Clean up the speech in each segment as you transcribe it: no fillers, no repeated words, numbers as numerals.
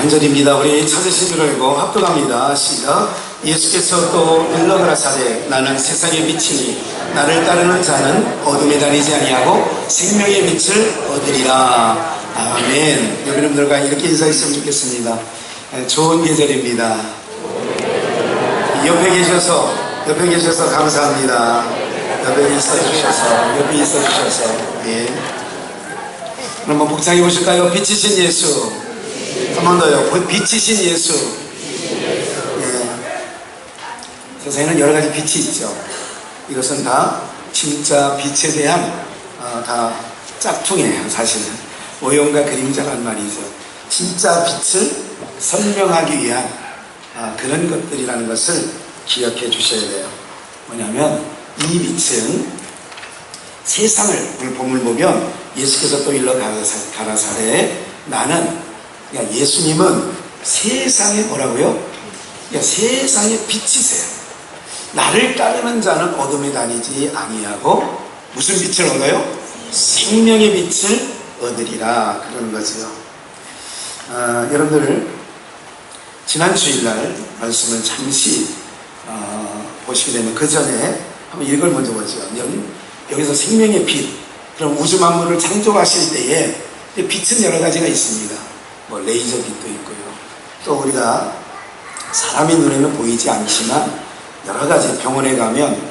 한 절입니다. 우리 찾으신 줄 알고 합독합니다. 시작. 예수께서 또 일러가라사대 나는 세상의 빛이니 나를 따르는 자는 어둠에 다니지 아니하고 생명의 빛을 얻으리라. 아멘. 여러분들과 이렇게 인사했으면 좋겠습니다. 좋은 계절입니다. 옆에 계셔서 감사합니다. 옆에 있어주셔서 예. 한번 복창해 보실까요? 빛이신 예수. 한 번 더요. 빛이신 예수. 예. 세상에는 여러 가지 빛이 있죠. 이것은 다 진짜 빛에 대한 다 짝퉁이에요. 사실은 오용과 그림자란 말이죠. 진짜 빛을 설명하기 위한 그런 것들이라는 것을 기억해 주셔야 돼요. 뭐냐면 이 빛은 세상을 오늘 본문을 보면 예수께서 또 일러 가라사대 나는, 그러니까 예수님은 세상에 뭐라고요? 그러니까 세상의 빛이세요. 나를 따르는 자는 어둠에 다니지 아니하고 무슨 빛을 얻어요? 생명의 빛을 얻으리라. 그러는 거죠. 여러분들 지난 주일날 말씀을 잠시 보시게 되면 그 전에 한번 이걸 먼저 보죠. 여기서 생명의 빛, 그럼 우주 만물을 창조하실 때에 빛은 여러 가지가 있습니다. 뭐 레이저 빛도 있고요. 또 우리가 사람의 눈에는 보이지 않지만 여러 가지 병원에 가면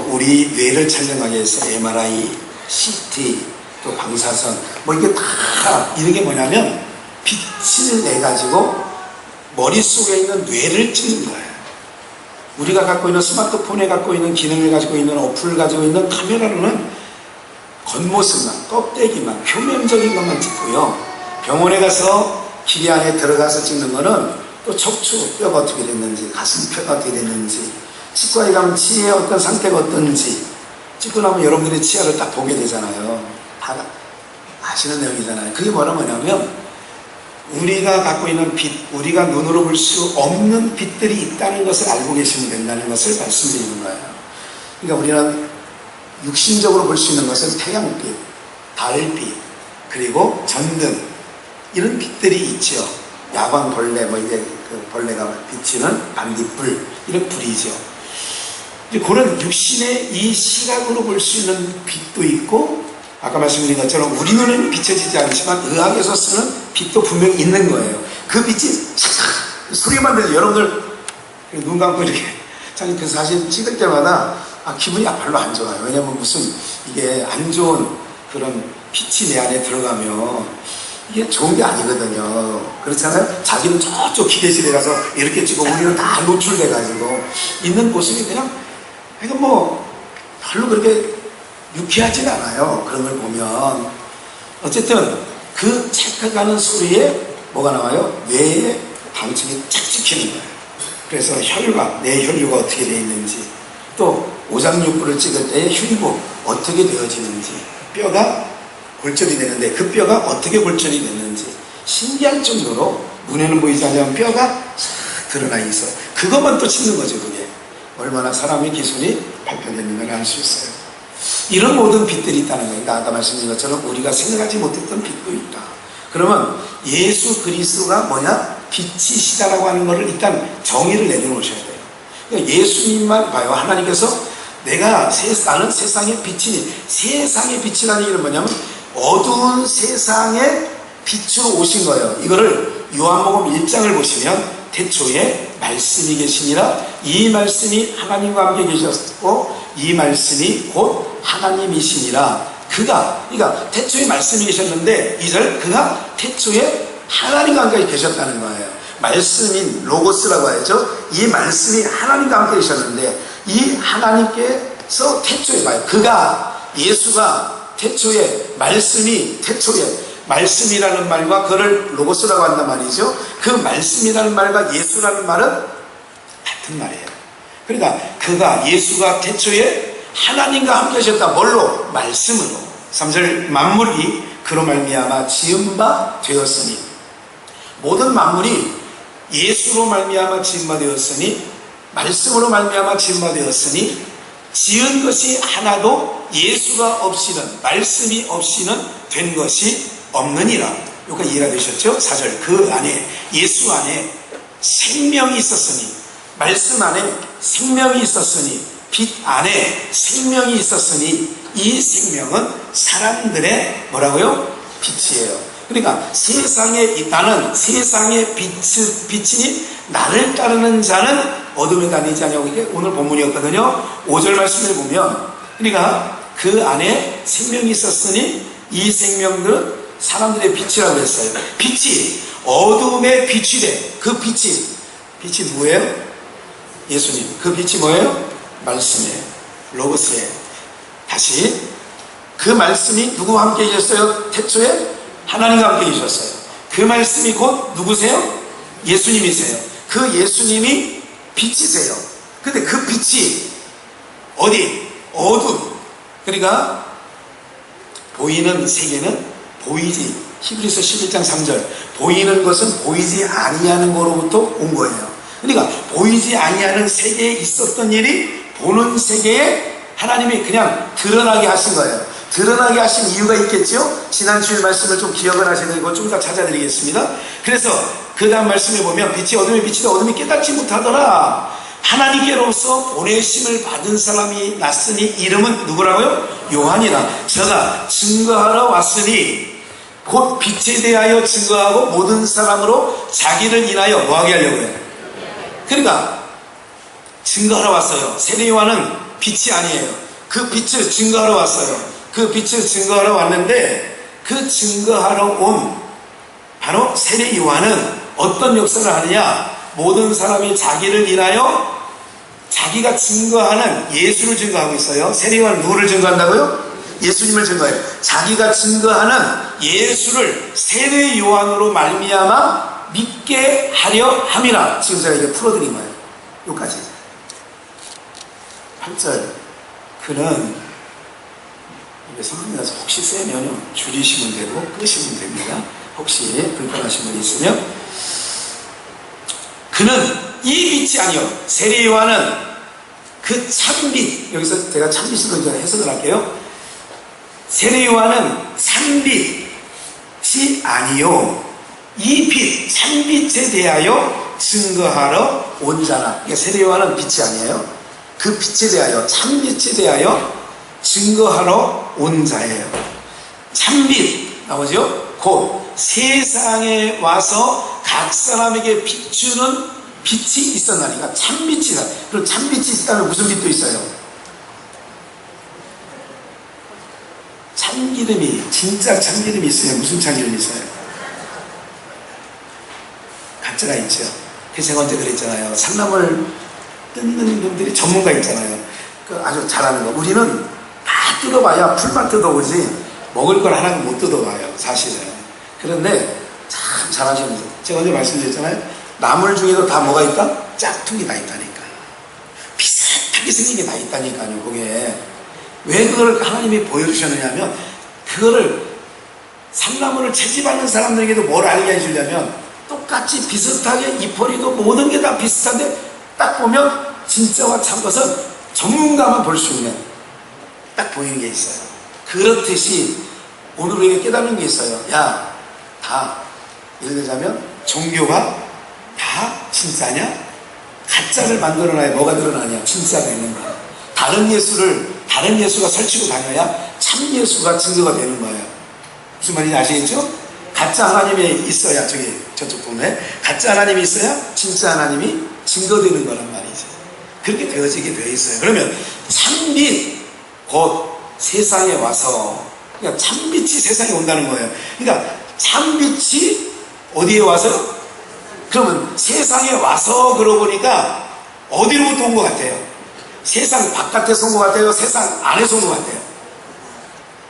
우리 뇌를 촬영하기 위해서 MRI, CT, 또 방사선 뭐 이게 다 이런 게 뭐냐면 빛을 내 가지고 머릿속에 있는 뇌를 찍는 거예요. 우리가 갖고 있는 스마트폰에 갖고 있는 기능을 가지고 있는 어플을 가지고 있는 카메라로는 겉모습만, 껍데기만, 표면적인 것만 찍고요. 병원에 가서 기계 안에 들어가서 찍는 거는 또 척추, 뼈가 어떻게 됐는지, 가슴뼈가 어떻게 됐는지, 치과에 가면 치아의 어떤 상태가 어떤지 찍고 나면 여러분들이 치아를 딱 보게 되잖아요. 다 아시는 내용이잖아요. 그게 뭐냐면 우리가 갖고 있는 빛, 우리가 눈으로 볼 수 없는 빛들이 있다는 것을 알고 계시면 된다는 것을 말씀드리는 거예요. 그러니까 우리는 육신적으로 볼 수 있는 것은 태양빛, 달빛, 그리고 전등, 이런 빛들이 있죠. 야광벌레, 뭐 이게 그 벌레가 비치는 반딧불, 이런 불이죠. 그런 육신의 이 시각으로 볼 수 있는 빛도 있고, 아까 말씀드린 것처럼 우리 눈에는 비춰지지 않지만 의학에서 쓰는 빛도 분명히 있는 거예요. 그 빛이 소리만 들려. 여러분들 눈 감고 이렇게 그 사진 찍을 때마다 기분이 별로 안 좋아요. 왜냐면 무슨 이게 안 좋은 그런 빛이 내 안에 들어가면 이게 좋은 게 아니거든요. 그렇잖아요. 자기는 저쪽 기계실에 가서 이렇게 찍고 우리는 다 노출돼 가지고 있는 모습이 그냥 뭐 별로 그렇게 유쾌하진 않아요. 그런 걸 보면. 어쨌든 그 착각하는 소리에 뭐가 나와요? 뇌에 단층이 착 찍히는 거예요. 그래서 혈관, 내 혈류가 어떻게 되어 있는지, 또 오장육부를 찍을 때의 흉부 어떻게 되어지는지, 뼈가 골절이 되는데 그 뼈가 어떻게 골절이 됐는지 신기할 정도로 눈에는 보이지 않지만 뼈가 싹 드러나 있어요. 그것만 또 찍는 거죠. 그게 얼마나 사람의 기술이 발전됐는가를 알 수 있어요. 이런 모든 빛들이 있다는 거예요. 아까 말씀드린 것처럼 우리가 생각하지 못했던 빛도 있다. 그러면 예수 그리스도가 뭐냐? 빛이시다라고 하는 것을 일단 정의를 내려놓으셔야 돼요. 그러니까 예수님만 봐요. 하나님께서 나는 세상의 빛이니, 세상의 빛이라는 얘기는 뭐냐면 어두운 세상에 빛으로 오신 거예요. 이거를 요한복음 1장을 보시면 태초에 말씀이 계시니라, 이 말씀이 하나님과 함께 계셨고 이 말씀이 곧 하나님이시니라. 그러니까 태초에 말씀이 계셨는데 2절 그가 태초에 하나님과 함께 계셨다는 거예요. 말씀인 로고스라고 하죠. 이 말씀이 하나님과 함께 계셨는데 이 하나님께서 태초에 봐요. 예수가 태초에 말씀이라는 말과 그를 로고스라고 한단 말이죠. 그 말씀이라는 말과 예수라는 말은 같은 말이에요. 그러니까 예수가 태초에 하나님과 함께 하셨다. 뭘로? 말씀으로. 3절 만물이 그로 말미암아 지은 바 되었으니, 모든 만물이 예수로 말미암아 지은 바 되었으니, 말씀으로 말미암아 지은 바 되었으니, 지은 것이 하나도 예수가 없이는, 말씀이 없이는 된 것이 없느니라. 여기까지 이해가 되셨죠? 4절 그 안에 예수 안에 생명이 있었으니, 말씀 안에 생명이 있었으니, 빛 안에 생명이 있었으니, 이 생명은 사람들의 뭐라고요? 빛이에요. 그러니까 나는 세상의 빛이니 나를 따르는 자는 어둠에 다니지 아니하고, 이게 오늘 본문이었거든요. 5절 말씀을 보면, 그러니까 그 안에 생명이 있었으니 이 생명들은 사람들의 빛이라고 했어요. 빛이 어둠의 빛이 돼. 그 빛이 뭐예요? 예수님. 그 빛이 뭐예요? 말씀이에요. 로고스예요. 다시, 그 말씀이 누구와 함께 계셨어요? 태초에 하나님과 함께 계셨어요. 그 말씀이 곧 누구세요? 예수님이세요. 그 예수님이 빛이세요. 근데 그 빛이 어디? 어둠. 그러니까 보이는 세계는 보이지, 히브리서 11장 3절, 보이는 것은 보이지 아니하는 거로부터 온 거예요. 그러니까 보이지 아니하는 세계에 있었던 일이 보는 세계에 하나님이 그냥 드러나게 하신 거예요. 드러나게 하신 이유가 있겠죠? 지난 주일 말씀을 좀 기억을 하셔야 되고 좀 더 찾아드리겠습니다. 그래서 그 다음 말씀에 보면, 빛이 어둠의 빛이다. 어둠이 깨닫지 못하더라. 하나님께로서 보내심을 받은 사람이 났으니 이름은 누구라고요? 요한이라. 저가 증거하러 왔으니, 곧 빛에 대하여 증거하고 모든 사람으로 자기를 인하여 뭐하게 하려고 해요? 그러니까 증거하러 왔어요. 세례 요한은 빛이 아니에요. 그 빛을 증거하러 왔어요. 그 빛을 증거하러 왔는데, 그 증거하러 온 바로 세례 요한은 어떤 역사를 하느냐? 모든 사람이 자기를 인하여 자기가 증거하는 예수를 증거하고 있어요. 세례 요한은 누구를 증거한다고요? 예수님을 증거해요. 자기가 증거하는 예수를 세례 요한으로 말미암아 믿게 하려 함이라. 지금 제가 이게 풀어드린 거예요. 여기까지. 8절. 그는, 이게 성경이라서 혹시 세면요 줄이시면 되고 끄시면 됩니다. 혹시 불편하신 분이 있으면. 그는 이 빛이 아니요, 세례 요한은 그 참빛, 여기서 제가 참빛으로 이제 해석을 할게요. 세례 요한은 참빛이 아니요, 이 빛, 참빛에 대하여 증거하러 온 자라. 그러니까 세례 요한은 빛이 아니에요. 그 빛에 대하여, 참빛에 대하여 증거하러 온 자예요. 참빛 나오죠? 곧 세상에 와서 각 사람에게 비추는 빛이 있었나니까 참빛이다. 그럼 참빛이 있다면 무슨 빛도 있어요? 참기름이, 진짜 참기름이 있어요? 무슨 참기름이 있어요? 가짜가 있죠. 그래서 제가 언제 그랬잖아요. 산나물 뜯는 분들이 전문가 있잖아요. 그 아주 잘하는 거. 우리는 다 뜯어봐야 풀만 뜯어보지 먹을 걸 하나도 못 뜯어봐요, 사실은. 그런데 참 잘하시는 분들. 제가 언제 말씀드렸잖아요. 나물 중에도 다 뭐가 있다? 짝퉁이 다 있다니까. 비슷하게 생긴 게 다 있다니까요, 그게. 왜 그걸 하나님이 보여주셨느냐 하면, 그거를 산나물을 채집하는 사람들에게도 뭘 알게 해주려면, 똑같이 비슷하게 이포리도 모든 게 다 비슷한데 딱 보면 진짜와 참것은 전문가만 볼 수 있는 딱 보이는 게 있어요. 그렇듯이 오늘 우리에게 깨닫는 게 있어요. 야, 다 예를 들자면 종교가 다 진짜냐? 가짜를 만들어놔야 뭐가 드러나냐? 진짜가 있는 거야. 다른 예수가 설치고 다녀야 참 예수가 증거가 되는 거예요. 무슨 말인지 아시겠죠? 가짜 하나님이 있어야, 저쪽 부분에 가짜 하나님이 있어야 진짜 하나님이 증거되는 거란 말이지. 그렇게 되어지게 되어 있어요. 그러면 참빛, 곧 세상에 와서, 그러니까 참빛이 세상에 온다는 거예요. 그러니까 참빛이 어디에 와서? 그러면 세상에 와서, 그러고 보니까 어디로부터 온 것 같아요? 세상 바깥에서 온 것 같아요? 세상 안에서 온 것 같아요?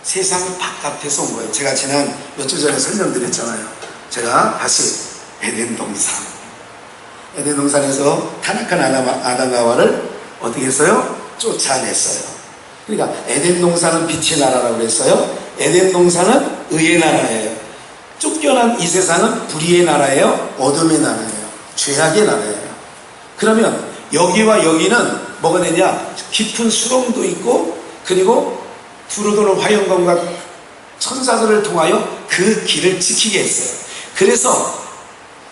세상 바깥에서 온 거예요. 제가 지난 몇 주 전에 설명드렸잖아요. 제가 다시 에덴 동산에서 타락한 아담과 하와를 어떻게 했어요? 쫓아냈어요. 그러니까 에덴 동산은 빛의 나라라고 그랬어요. 에덴 동산은 의의 나라예요. 쫓겨난 이 세상은 불의의 나라예요. 어둠의 나라예요. 죄악의 나라예요. 그러면 여기와 여기는 뭐가 되냐? 깊은 수렁도 있고, 그리고 두루 도는 화영관과 천사들을 통하여 그 길을 지키게 했어요. 그래서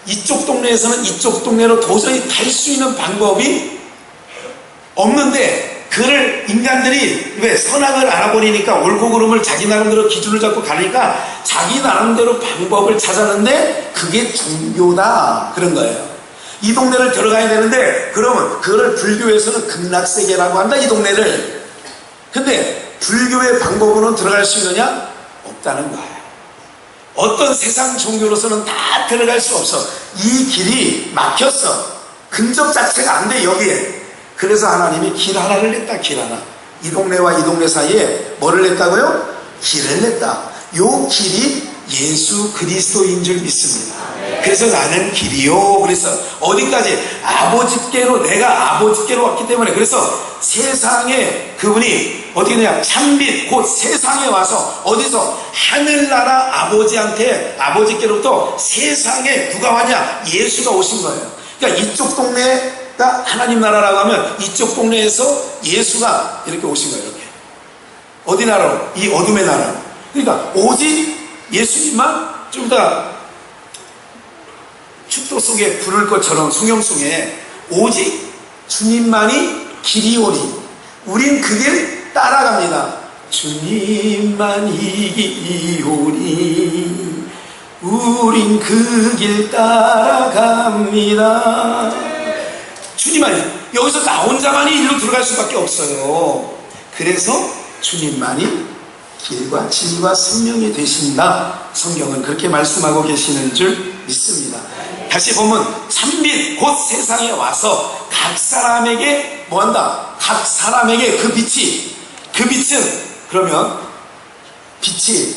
이쪽 동네에서는 이쪽 동네로 도저히 갈 수 있는 방법이 없는데, 그를 인간들이 왜 선악을 알아버리니까 옳고 그름을 자기 나름대로 기준을 잡고 가니까 자기 나름대로 방법을 찾았는데 그게 종교다, 그런 거예요. 이 동네를 들어가야 되는데 그러면 그거를 불교에서는 극락세계라고 한다, 이 동네를. 근데 불교의 방법으로는 들어갈 수 있느냐? 없다는 거예요. 어떤 세상 종교로서는 다 들어갈 수 없어. 이 길이 막혔어. 근접 자체가 안 돼, 여기에. 그래서 하나님이 길 하나를 냈다, 길 하나. 이 동네와 이 동네 사이에 뭐를 냈다고요? 길을 냈다. 요 길이 예수 그리스도인 줄 믿습니다. 그래서 나는 길이요. 그래서 어디까지? 아버지께로, 내가 아버지께로 왔기 때문에. 그래서 세상에 그분이 어떻게 되냐? 참빛, 곧 세상에 와서 어디서? 하늘나라 아버지한테, 아버지께로부터 세상에 누가 왔냐? 예수가 오신 거예요. 그러니까 이쪽 동네가 하나님 나라라고 하면 이쪽 동네에서 예수가 이렇게 오신 거예요. 이렇게. 어디 나라로? 이 어둠의 나라로. 그러니까 오직 예수님만 좀 더 축도 속에 부를 것처럼 성경 속에 오직 주님만이 길이오니 우린 그 길 따라갑니다. 주님만이 오니 우린 그 길 따라갑니다. 주님만이, 여기서 나 혼자만이 일로 들어갈 수밖에 없어요. 그래서 주님만이 길과 진리와 생명이 되신다. 성경은 그렇게 말씀하고 계시는 줄 믿습니다. 다시 보면 참빛, 곧 세상에 와서 각 사람에게 뭐한다? 각 사람에게 그 빛은 그러면 빛이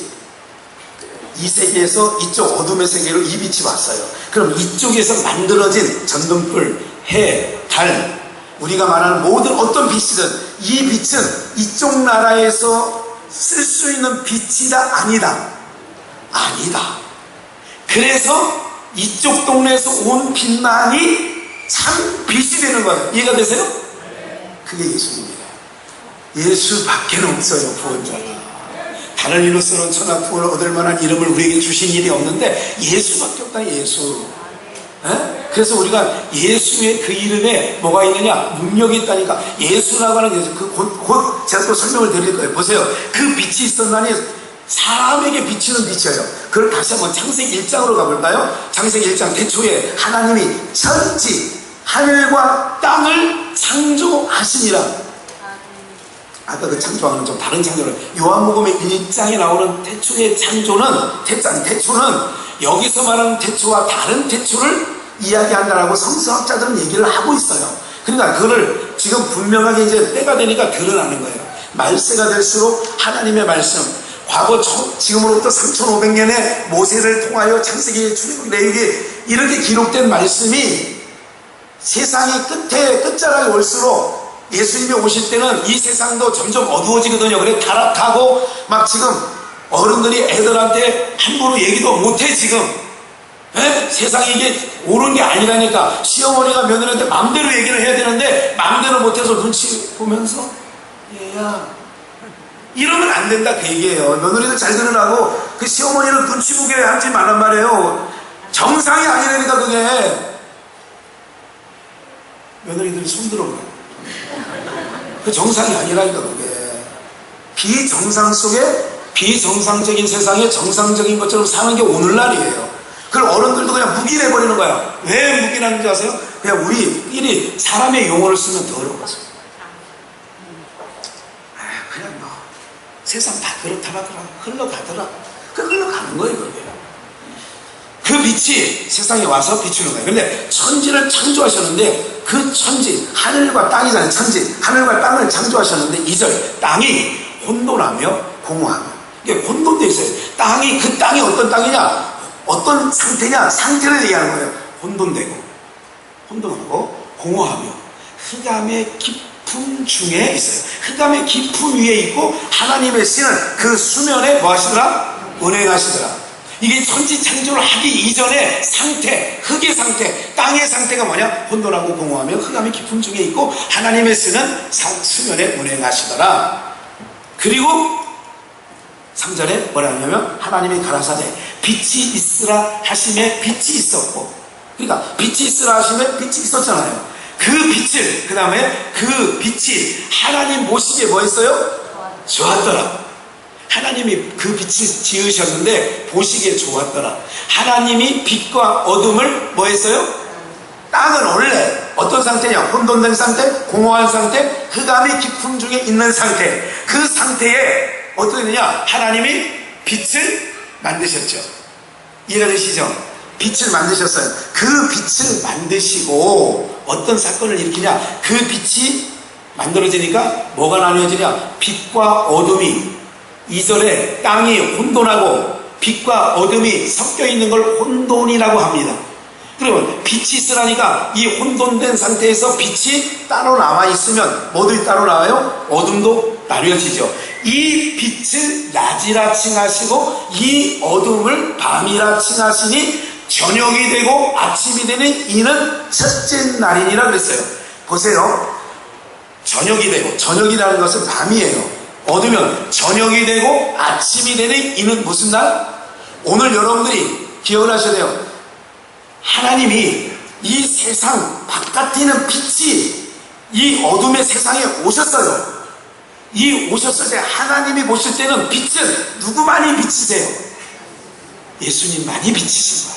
이 세계에서 이쪽 어둠의 세계로 이 빛이 왔어요. 그럼 이쪽에서 만들어진 전등불, 해, 달, 우리가 말하는 모든 어떤 빛이든 이 빛은 이쪽 나라에서 쓸 수 있는 빛이다, 아니다? 아니다. 그래서 이쪽 동네에서 온 빛만이 참 빛이 되는 거예요. 이해가 되세요? 그게 예수입니다. 예수밖에는 없어요, 구원자가. 다른 이로서는 천하 구원을 얻을 만한 이름을 우리에게 주신 일이 없는데 예수밖에 없다, 예수. 그래서 우리가 예수의 그 이름에 뭐가 있느냐? 능력이 있다니까. 예수라고 하는 게 곧 제가 또 설명을 드릴 거예요. 보세요. 그 빛이 있었나니 사람에게 비치는 빛이에요. 그걸 다시 한번 창세기 1장으로 가볼까요? 창세기 1장, 태초에 하나님이 천지 하늘과 땅을 창조하시니라. 아까 그 창조하는 좀 다른 창조를, 요한복음의 1장에 나오는 태초의 창조는, 태초는 여기서 말하는 태초와 다른 태초를 이야기한다라고 성서학자들은 얘기를 하고 있어요. 그러니까 그거를 지금 분명하게 이제 때가 되니까 드러나는 거예요. 말세가 될수록 하나님의 말씀, 과거 지금으로부터 3500년에 모세를 통하여 창세기, 출애굽기, 레위기 이렇게 기록된 말씀이 세상이 끝자락에 올수록 예수님이 오실 때는 이 세상도 점점 어두워지거든요. 그래 타락하고 막 지금 어른들이 애들한테 함부로 얘기도 못해 지금. 세상이 이게 옳은 게 아니라니까. 시어머니가 며느리한테 맘대로 얘기를 해야 되는데 맘대로 못해서 눈치 보면서 얘야 이러면 안 된다, 그 얘기예요. 며느리들 잘 들으라고. 그 시어머니는 눈치 보게 하지 말란 말이에요. 정상이 아니라니까 그게. 며느리들이 손들어. 그 정상이 아니라니까 그게. 비정상 속에 비정상적인 세상에 정상적인 것처럼 사는 게 오늘날이에요. 그걸 어른들도 그냥 묵인해버리는 거야. 왜 묵인하는지 아세요? 그냥 우리끼리 사람의 용어를 쓰면 더 어려워서. 그냥 뭐 세상 다 그렇다라더라. 흘러가더라. 그 흘러가는 거예요, 그게. 그 빛이 세상에 와서 비추는 거예요. 근데 천지를 창조하셨는데 그 천지, 하늘과 땅이잖아요. 천지, 하늘과 땅을 창조하셨는데 2절, 땅이 혼돈하며 공허하며. 이게 혼돈되어 있어요. 그 땅이 어떤 땅이냐? 어떤 상태냐? 상태를 얘기하는 거예요. 혼돈하고 공허하며 흑암의 깊음 중에 있어요. 흑암의 깊음 위에 있고 하나님의 신은 그 수면에 뭐 하시더라? 운행하시더라. 이게 천지 창조를 하기 이전의 상태, 흑의 상태, 땅의 상태가 뭐냐? 혼돈하고 공허하며 흑암의 깊음 중에 있고 하나님의 신은 수면에 운행하시더라. 그리고 3절에 뭐라 하냐면 하나님이 가라사대 빛이 있으라 하심에 빛이 있었고 그러니까 빛이 있으라 하시면 빛이 있었잖아요. 그 빛을, 그 다음에 그 빛이 하나님 모시기에 뭐 했어요? 좋았더라. 하나님이 그 빛을 지으셨는데 보시기에 좋았더라. 하나님이 빛과 어둠을 뭐 했어요? 땅은 원래 어떤 상태냐? 혼돈된 상태, 공허한 상태, 흑암이 깊음 중에 있는 상태. 그 상태에 어떻게 되냐? 하나님이 빛을 만드셨죠. 이해가 되시죠? 빛을 만드셨어요. 그 빛을 만드시고 어떤 사건을 일으키냐? 그 빛이 만들어지니까 뭐가 나뉘어지냐? 빛과 어둠이, 2절에 땅이 혼돈하고 빛과 어둠이 섞여 있는 걸 혼돈이라고 합니다. 그러면 빛이 있으라니까 이 혼돈된 상태에서 빛이 따로 나와 있으면 뭐도 따로 나와요? 어둠도 나뉘어지죠. 이 빛을 낮이라 칭하시고 이 어둠을 밤이라 칭하시니 저녁이 되고 아침이 되는 이는 첫째 날이니라 그랬어요. 보세요. 저녁이 되고, 저녁이라는 것은 밤이에요. 어두면 저녁이 되고 아침이 되는 이는 무슨 날? 오늘 여러분들이 기억을 하셔야 돼요. 하나님이 이 세상 바깥에 있는 빛이 이 어둠의 세상에 오셨어요. 이 오셨을 때 하나님이 보실 때는 빛은 누구만이 비치세요? 예수님만이 비치신 거예요.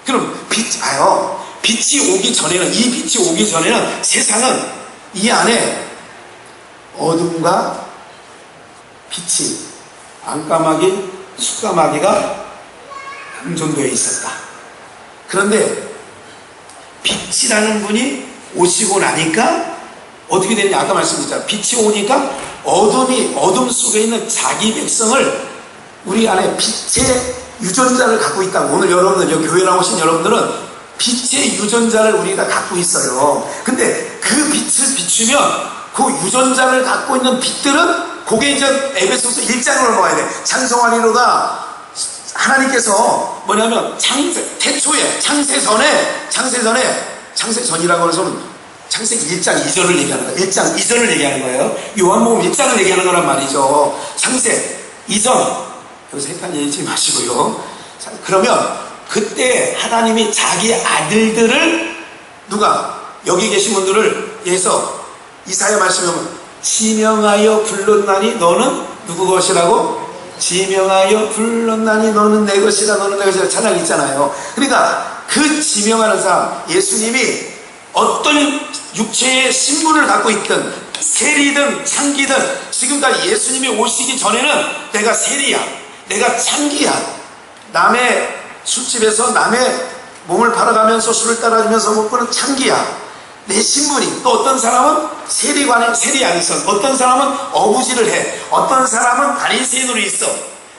그럼 빛 봐요. 빛이 오기 전에는, 이 빛이 오기 전에는 세상은 이 안에 어둠과 빛이, 안까마귀, 숫까마귀가 공존되어 있었다. 그런데 빛이라는 분이 오시고 나니까 어떻게 되냐? 아까 말씀드렸잖아요. 빛이 오니까 어둠 속에 있는 자기 백성을, 우리 안에 빛의 유전자를 갖고 있다고. 오늘 여러분들, 여기 교회 나오신 여러분들은 빛의 유전자를 우리가 갖고 있어요. 근데 그 빛을 비추면 그 유전자를 갖고 있는 빛들은, 그게 이제 에베소서 1장으로 봐야 돼. 창성하리로다. 하나님께서 뭐냐면 태초에 창세전이라고 해서 창세기 1장 2절을 얘기하는 거예요. 1장 2절을 얘기하는 거예요. 요한복음 1장을 얘기하는 거란 말이죠. 창세 이전, 여기서 헷갈리지 마시고요. 자, 그러면 그때 하나님이 자기 아들들을, 누가 여기 계신 분들을 위해서 이사야 말씀에 보면 지명하여 불렀나니 너는 누구 것이라고? 지명하여 불렀나니 너는 내 것이라, 너는 내 것이라 찬양 있잖아요. 그러니까 그 지명하는 사람, 예수님이 어떤 육체의 신분을 갖고 있든 세리든 창기든, 지금까지 예수님이 오시기 전에는 내가 세리야, 내가 창기야, 남의 술집에서 남의 몸을 팔아가면서 술을 따라주면서 먹고는 창기야, 내 신분이. 또 어떤 사람은 세리 안에서, 어떤 사람은 어부지를 해, 어떤 사람은 바리새인으로 있어.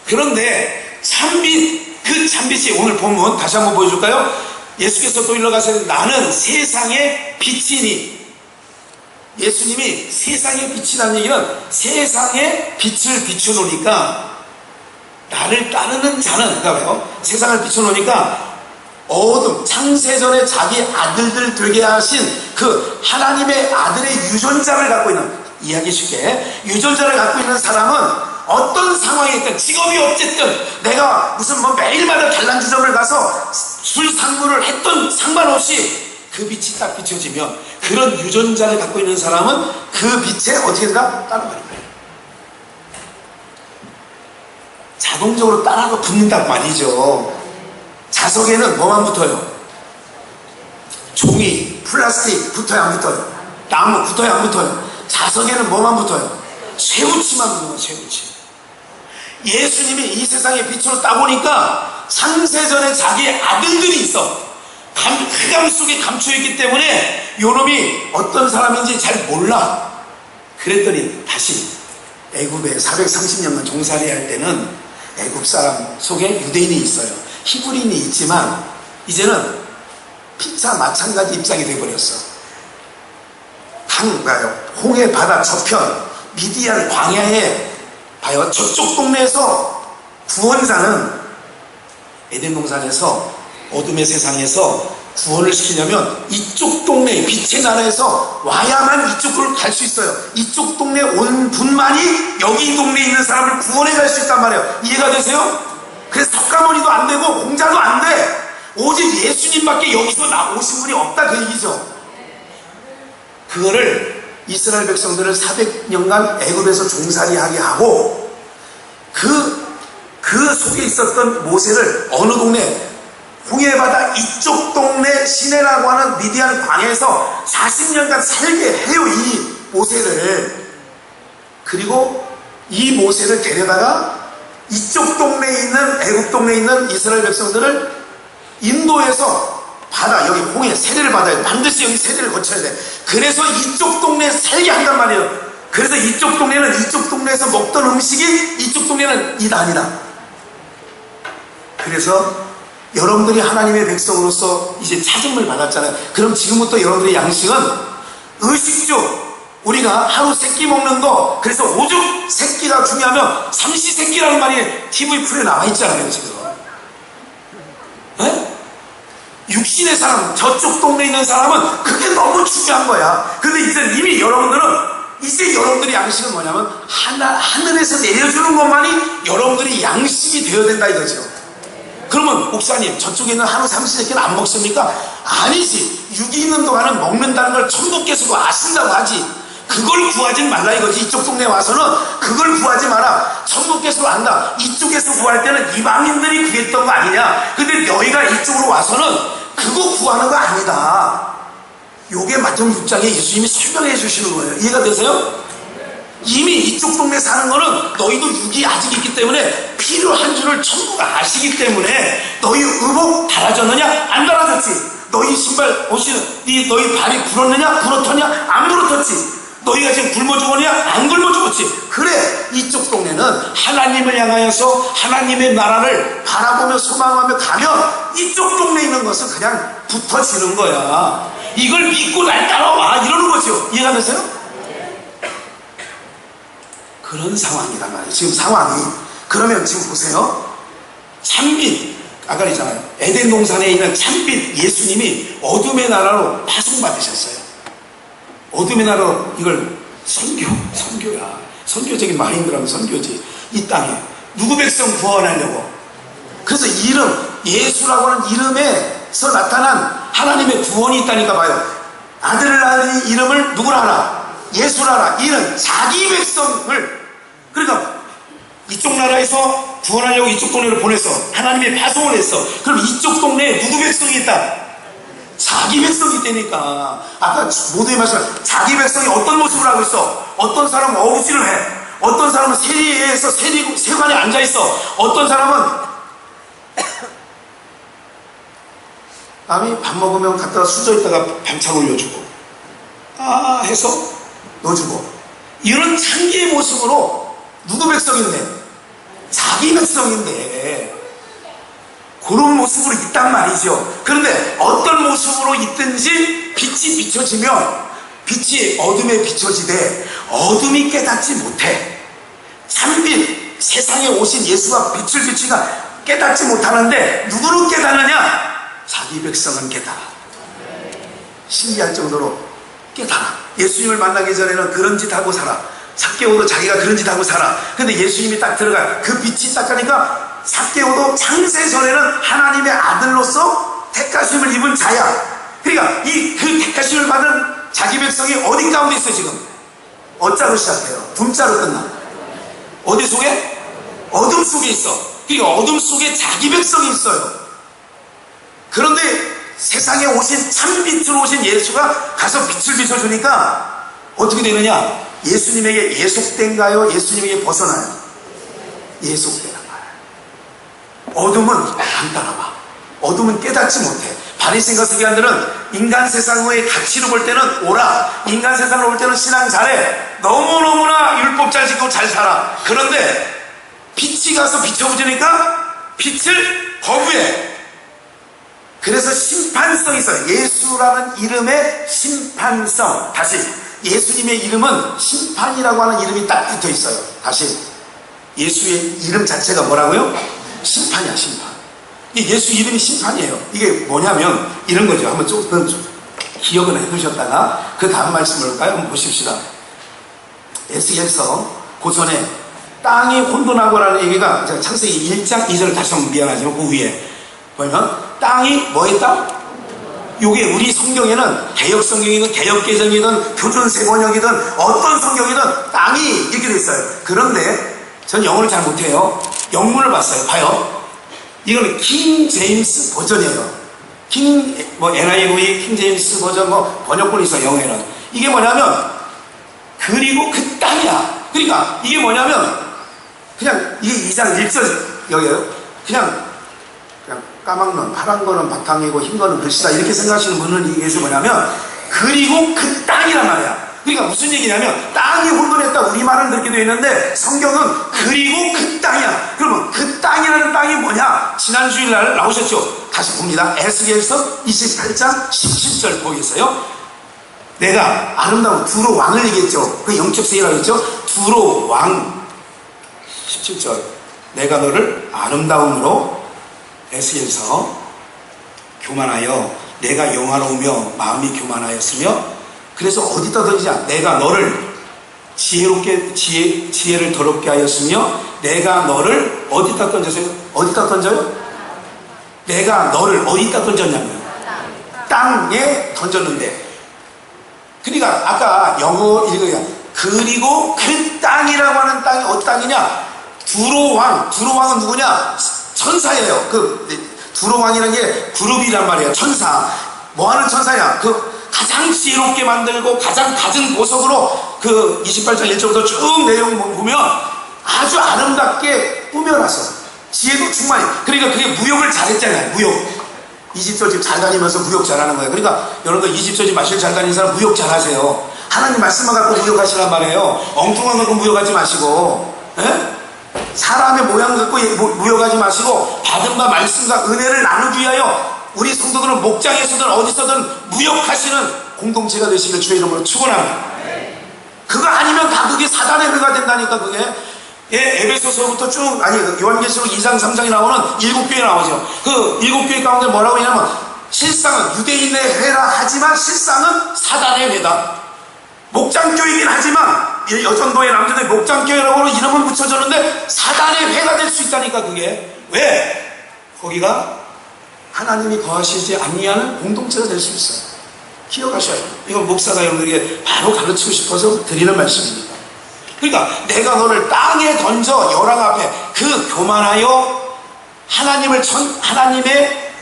그런데 참빛, 그 참빛이 오늘 본문 다시 한번 보여줄까요? 예수께서 또 일러가시되 나는 세상의 빛이니. 예수님이 세상의 빛이라는 얘기는 세상의 빛을 비춰놓으니까, 나를 따르는 자는, 그러니까 세상을 비춰놓으니까 어둠, 창세전에 자기 아들들 되게 하신 그 하나님의 아들의 유전자를 갖고 있는, 이야기 쉽게, 유전자를 갖고 있는 사람은 어떤 상황에 있든, 직업이 어쨌든, 내가 무슨 매일마다 단란주점을 가서 술 상무를 했던 상관없이 그 빛이 딱 비춰지면, 그런 유전자를 갖고 있는 사람은 그 빛에 어떻게 될까? 따라가는 거예요. 자동적으로 따라가 붙는단 말이죠. 자석에는 뭐만 붙어요? 종이, 플라스틱 붙어요, 안 붙어요? 나무 붙어요, 안 붙어요? 자석에는 뭐만 붙어요? 쇠붙이만 붙는 거예요, 쇠붙이. 예수님이 이 세상에 빛으로 따보니까 창세전에 자기 아들들이 있어. 흑암 속에 감춰있기 때문에 요놈이 어떤 사람인지 잘 몰라. 그랬더니 다시 애굽에 430년간 종살이 할 때는 애굽 사람 속에 유대인이 있어요. 히브리인이 있지만 이제는 피차 마찬가지 입장이 되어버렸어. 홍해 바다 저편 미디안 광야에 봐요. 저쪽 동네에서 구원자는 에덴 동산에서 어둠의 세상에서 구원을 시키려면 이쪽 동네 빛의 나라에서 와야만 이쪽으로 갈 수 있어요. 이쪽 동네 온 분만이 여기 이 동네에 있는 사람을 구원해 갈 수 있단 말이에요. 이해가 되세요? 그래서 석가모니도 안 되고 공자도 안 돼. 오직 예수님밖에 여기서 나오신 분이 없다 그 얘기죠. 그거를 이스라엘 백성들을 400년간 애굽에서 종살이하게 하고 그 속에 있었던 모세를 어느 동네 홍해바다 이쪽 동네 시내라고 하는 미디안 광야에서 40년간 살게 해요. 이 모세를. 그리고 이 모세를 데려다가 이쪽 동네에 있는 애굽 동네에 있는 이스라엘 백성들을 인도에서 바다 여기 홍해 세례를 받아야 돼. 반드시 여기 세례를 거쳐야 돼. 그래서 이쪽 동네에 살게 한단 말이에요. 그래서 이쪽 동네는 이쪽 동네에서 먹던 음식이 이쪽 동네는 이단이다. 그래서 여러분들이 하나님의 백성으로서 이제 찾음을 받았잖아요. 그럼 지금부터 여러분들의 양식은 의식주. 우리가 하루 세끼 먹는 거, 그래서 오죽 세끼가 중요하면 삼시세끼라는 말이 TV 풀에 나와 있잖아요 지금. 네? 육신의 사람, 저쪽 동네에 있는 사람은 그게 너무 중요한 거야. 근데 이제 이미 여러분들은 이제 여러분들의 양식은 뭐냐면 하늘에서 내려주는 것만이 여러분들의 양식이 되어야 된다 이거죠. 그러면 목사님 저쪽에 있는 하루 삼시세끼는 안 먹습니까? 아니지. 육이 있는 동안은 먹는다는 걸 천국께서도 아신다고 하지. 그걸 구하지 말라 이거지. 이쪽 동네에 와서는 그걸 구하지 마라. 천국께서도 안다. 이쪽에서 구할 때는 이방인들이 구했던 거 아니냐. 근데 너희가 이쪽으로 와서는 그거 구하는 거 아니다. 요게 마태복음 6장에 예수님이 설명해 주시는 거예요. 이해가 되세요? 이미 이쪽 동네 사는 거는 너희도 육이 아직 있기 때문에 필요한 줄을 천국 아시기 때문에 너희 의복 달아졌느냐? 안 달아졌지. 너희 신발 옷이 너희 발이 부렀느냐? 부러졌냐? 안 부러졌지. 너희가 지금 굶어 죽었냐? 안 굶어 죽었지. 그래 이쪽 동네는 하나님을 향하여서 하나님의 나라를 바라보며 소망하며 가면 이쪽 동네에 있는 것은 그냥 붙어지는 거야. 이걸 믿고 날 따라와 이러는 거죠. 이해가 되세요? 그런 상황이란 말이에요. 지금 상황이. 그러면 지금 보세요. 참빛 아까 그랬잖아요. 에덴 동산에 있는 참빛 예수님이 어둠의 나라로 파송받으셨어요. 어둠의 나라로 이걸 선교야. 선교적인 마인드라면 선교지. 이 땅에 누구 백성 구원하려고. 그래서 이름 예수라고 하는 이름에서 나타난 하나님의 구원이 있다니까 봐요. 아들을 낳은 이름을 누구라 하라? 예수라라. 이는 자기 백성을. 그러니까 이쪽 나라에서 구원하려고 이쪽 동네를 보냈어. 하나님의 파송을 했어. 그럼 이쪽 동네에 누구 백성이 있다? 자기 백성이 있다니까. 아까 모두의 말씀, 자기 백성이 어떤 모습을 하고 있어? 어떤 사람은 어부지를 해. 어떤 사람은 세리에서 세관에 앉아있어. 어떤 사람은 남이 밥 먹으면 갖다가 수저에다가 반찬 올려주고 해서 넣어주고. 이런 창기의 모습으로 누구 백성인데? 자기 백성인데 그런 모습으로 있단 말이죠. 그런데 어떤 모습으로 있든지 빛이 비춰지면 빛이 어둠에 비춰지되 어둠이 깨닫지 못해. 참빛 세상에 오신 예수가 빛을 비추니까 깨닫지 못하는데 누구로 깨닫느냐? 자기 백성은 깨달아. 신기할 정도로 깨달아. 예수님을 만나기 전에는 그런 짓 하고 살아. 삭개오도 자기가 그런 짓 하고 살아. 근데 예수님이 딱 들어가. 그 빛이 딱 가니까 삭개오도 창세 전에는 하나님의 아들로서 택하심을 입은 자야. 그러니까 그 택하심을 받은 자기 백성이 어디 가운데 있어 지금? 어자로 시작해요. 둠자로 끝나. 어디 속에? 어둠 속에 있어. 그러니까 어둠 속에 자기 백성이 있어요. 그런데 세상에 오신 참빛으로 오신 예수가 가서 빛을 비춰주니까 어떻게 되느냐? 예수님에게 예속된가요? 예수님에게 벗어나요? 예속되는 거예요. 어둠은 안 따라와. 어둠은 깨닫지 못해. 바리새인과 서기관들은 인간 세상의 가치로 볼 때는 오라. 인간 세상으로 볼 때는 신앙 잘해. 너무너무나 율법 잘 지키고 잘 살아. 그런데 빛이 가서 비춰보니까 빛을 거부해. 그래서 심판성이 있어요. 예수라는 이름의 심판성. 다시 예수님의 이름은 심판이라고 하는 이름이 딱 붙어 있어요. 다시 예수의 이름 자체가 뭐라고요? 심판이야. 심판. 예수 이름이 심판이에요. 이게 뭐냐면 이런 거죠. 한번 조금 기억을 해두셨다가 그 다음 말씀을 볼까요? 한번 보십시다. 에스겔서 고전에 땅이 혼돈하고라는 얘기가 창세기 1장 2절 다시 한번 미안하지만 그 위에 보면 땅이 뭐 했다? 요게 우리 성경에는 개역 성경이든 개역 개정이든 표준 세번역이든 어떤 성경이든 땅이 이렇게 돼 있어요. 그런데 전 영어를 잘 못해요. 영문을 봤어요. 봐요. 이거는 킹 제임스 버전이에요. NIV, 킹 제임스 버전 번역본이 있어요. 영어에는. 이게 뭐냐면 그리고 그 땅이야. 그러니까 이게 뭐냐면 그냥 이게 2장 1절 여기에요. 그냥 까막눈, 파란 거는 바탕이고 흰 거는 글씨다 이렇게 생각하시는 분은 이게 뭐냐면 그리고 그 땅이란 말이야. 그러니까 무슨 얘기냐면 땅이 혼돈했다 우리말은 그렇게 되어 있는데 성경은 그리고 그 땅이야. 그러면 그 땅이라는 땅이 뭐냐? 지난 주일날 나오셨죠? 다시 봅니다. 에스겔서 28장 17절 보겠어요. 내가 아름다운 두로 왕을 얘기했죠. 그 영적 세계라고 했죠. 두로 왕 17절 내가 너를 아름다움으로 에스겔서 교만하여 내가 영화로우며 마음이 교만하였으며 그래서 어디다 던지냐? 내가 너를 지혜를 더럽게 하였으며 내가 너를 어디다 던졌어요? 어디다 던져요? 내가 너를 어디다 던졌냐면 땅에 던졌는데 그러니까 아까 영어 읽어야 그리고 그 땅이라고 하는 땅이 어떤 땅이냐? 두로왕은 누구냐? 천사예요. 두로왕이라는 게 그룹이란 말이에요. 천사. 뭐하는 천사냐? 가장 지혜롭게 만들고 가장 갖은 보석으로 28장 1절부터 쭉 내용 보면 아주 아름답게 꾸며놨어. 지혜도 충만해. 그러니까 그게 무역을 잘했잖아요. 무역. 이집트 집 잘 다니면서 무역 잘하는 거예요. 그러니까 여러분들 이집트 집 마실 잘 다니는 사람 무역 잘하세요. 하나님 말씀만 갖고 무역하시란 말이에요. 엉뚱한 거 갖고 무역하지 마시고, 에? 사람의 모양 갖고 무역하지 마시고 받은 바 말씀과 은혜를 나누기 위하여 우리 성도들은 목장에서든 어디서든 무역하시는 공동체가 되시길 주의 이름으로 축원합니다. 그거 아니면 다 그게 사단의 회가 된다니까. 그게 에베소서부터 쭉 요한계시록 2장 3장이 나오는 7교회 나오죠. 그 7교회 가운데 뭐라고 하냐면 실상은 유대인의 회라 하지만 실상은 사단의 회다. 목장교회이긴 하지만 여전도의 남자들 목장교회라고 이름은 붙여줬는데 사단의 회가 될 수 있다니까. 그게 왜? 거기가 하나님이 거하시지 아니하는 공동체가 될 수 있어요. 기억하셔야 돼요. 이건 목사가 여러분들에게 바로 가르치고 싶어서 드리는 말씀입니다. 그러니까 내가 너를 땅에 던져 열왕 앞에 그 교만하여 하나님의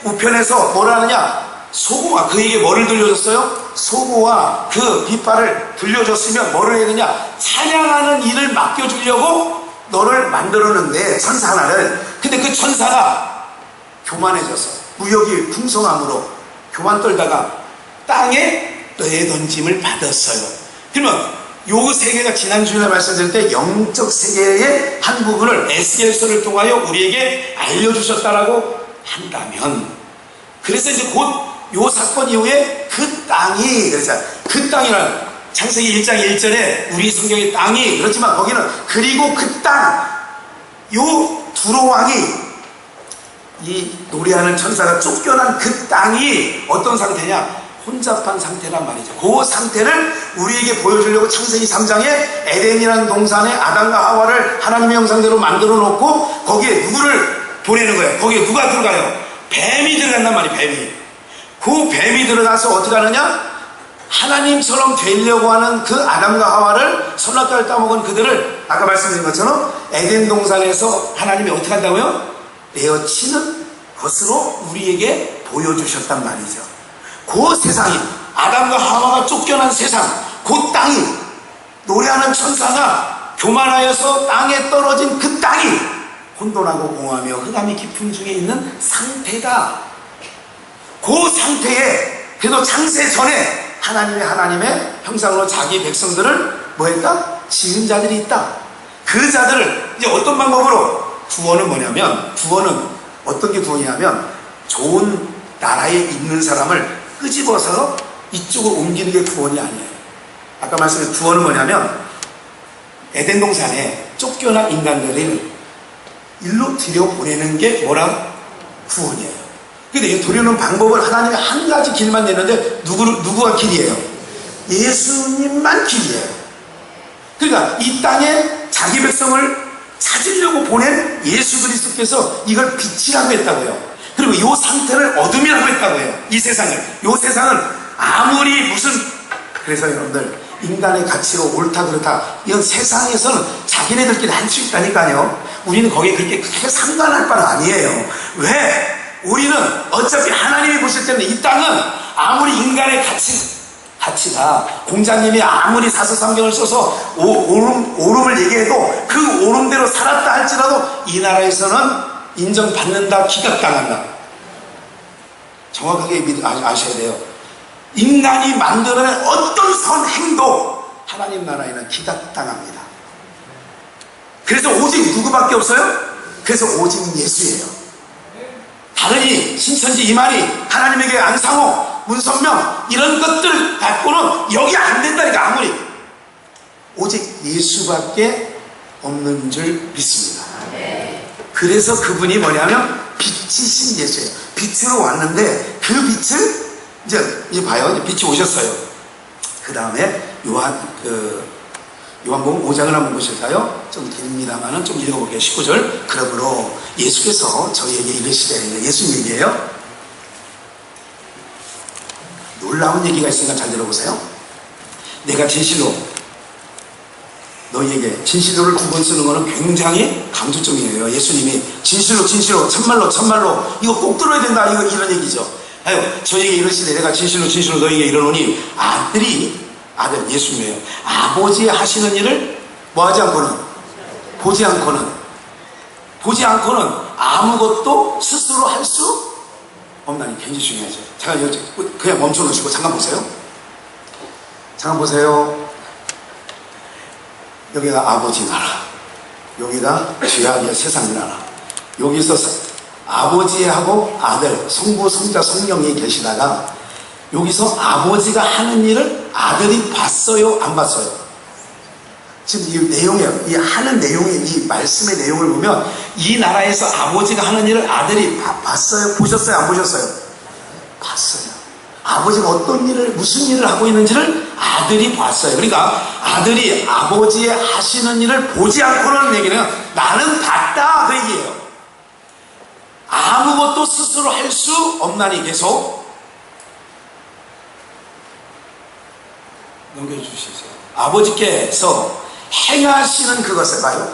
우편에서 뭐라 하느냐? 소고와 그에게 뭐를 들려줬어요? 소고와 그 빗발을 들려줬으면 뭐를 해야 되냐? 찬양하는 일을 맡겨주려고 너를 만들었는데 천사 하나를. 근데 그 천사가 교만해져서 무역이 풍성함으로 교만 떨다가 땅에 내던짐을 받았어요. 그러면 요 세계가 지난주에 말씀드릴 때 영적 세계의 한 부분을 에스겔서를 통하여 우리에게 알려주셨다라고 한다면, 그래서 이제 곧 요 사건 이후에 그 땅이, 그렇죠. 그 땅이란 창세기 1장 1절에 우리 성경의 땅이 그렇지만 거기는 그리고 그 땅, 요 두로왕이 이 노래하는 천사가 쫓겨난 그 땅이 어떤 상태냐? 혼잡한 상태란 말이죠. 그 상태를 우리에게 보여주려고 창세기 3장에 에덴이라는 동산에 아담과 하와를 하나님의 형상대로 만들어 놓고 거기에 누구를 보내는 거예요? 거기에 누가 들어가요? 뱀이 들어간단 말이에요. 뱀이. 그 뱀이 들어가서 어떻게 하느냐? 하나님처럼 되려고 하는 그 아담과 하와를 선악과를 따먹은 그들을 아까 말씀드린 것처럼 에덴 동산에서 하나님이 어떻게 한다고요? 내어치는 것으로 우리에게 보여주셨단 말이죠. 그 세상이, 아담과 하와가 쫓겨난 세상, 그 땅이, 노래하는 천사가 교만하여서 땅에 떨어진 그 땅이 혼돈하고 공허하며 흑암이 깊은 중에 있는 상태다. 그 상태에 그래도 창세 전에 하나님의 형상으로 자기 백성들을 뭐 했다? 지은 자들이 있다. 그 자들을 이제 어떤 방법으로, 구원은 뭐냐면, 구원은 어떤 게 구원이냐면 좋은 나라에 있는 사람을 끄집어서 이쪽으로 옮기는 게 구원이 아니에요. 아까 말씀드린 구원은 뭐냐면 에덴 동산에 쫓겨난 인간들을 일로 들여보내는 게 뭐라? 구원이에요. 근데 이 도려는 방법을 하나님이 한 가지 길만 내는데 누구가 길이에요? 예수님만 길이에요. 그러니까 이 땅에 자기 백성을 찾으려고 보낸 예수 그리스도께서 이걸 빛이라고 했다고요. 그리고 이 상태를 어둠이라고 했다고 해요. 이 세상을. 이 세상은 아무리 무슨, 그래서 여러분들 인간의 가치로 옳다 그렇다 이건 세상에서는 자기네들끼리 할 수 있다니까요. 우리는 거기에 그렇게 크게 상관할 바는 아니에요. 왜? 우리는 어차피 하나님이 보실 때는 이 땅은 아무리 인간의 가치가 공자님이 아무리 사서삼경을 써서 옳음을 얘기해도 그 옳음대로 살았다 할지라도 이 나라에서는 인정받는다, 기각당한다. 정확하게 아셔야 돼요. 인간이 만들어낸 어떤 선 행도 하나님 나라에는 기각당합니다. 그래서 오직 누구밖에 없어요? 그래서 오직 예수예요. 다르니 신천지 이만희, 하나님에게 안상호, 문선명 이런 것들 갖고는 여기 안 된다니까. 아무리 오직 예수밖에 없는 줄 믿습니다. 그래서 그분이 뭐냐면 빛이신 예수예요. 빛으로 왔는데 그 빛을 이제 봐요. 빛이 오셨어요. 그 다음에 요한복음 5장을 한번 보실까요? 좀 길입니다만은 좀 읽어볼게요. 19절. 그러므로 예수께서 저희에게 이르시되, 예수 얘기예요. 놀라운 얘기가 있으니까 잘 들어보세요. 내가 진실로 너희에게, 진실로를 두 번 쓰는 거는 굉장히 강조점이에요. 예수님이 진실로 참말로 이거 꼭 들어야 된다, 이런 얘기죠. 아유, 저에게 이르시되 내가 진실로 너희에게 이르노니 아들 예수님이에요. 아버지 하시는 일을 뭐하지 않고는, 보지 않고는 아무것도 스스로 할 수 없나니. 굉장히 중요하죠. 잠깐 그냥 멈춰 놓으시고 잠깐 보세요. 여기가 아버지 나라, 여기가 죄악의 세상 나라. 여기서 아버지하고 아들, 성부, 성자, 성령이 계시다가 여기서 아버지가 하는 일을 아들이 봤어요, 안 봤어요? 지금 이 내용에, 이 하는 내용의, 이 말씀의 내용을 보면 이 나라에서 아버지가 하는 일을 아들이 봤어요, 보셨어요, 안 보셨어요? 봤어요. 아버지가 어떤 일을, 무슨 일을 하고 있는지를 아들이 봤어요. 그러니까 아들이 아버지의 하시는 일을 보지 않고는 얘기는 나는 봤다, 그 얘기예요. 아무것도 스스로 할 수 없나니. 계속 넘겨주시죠. 아버지께서 행하시는 그것을 봐요.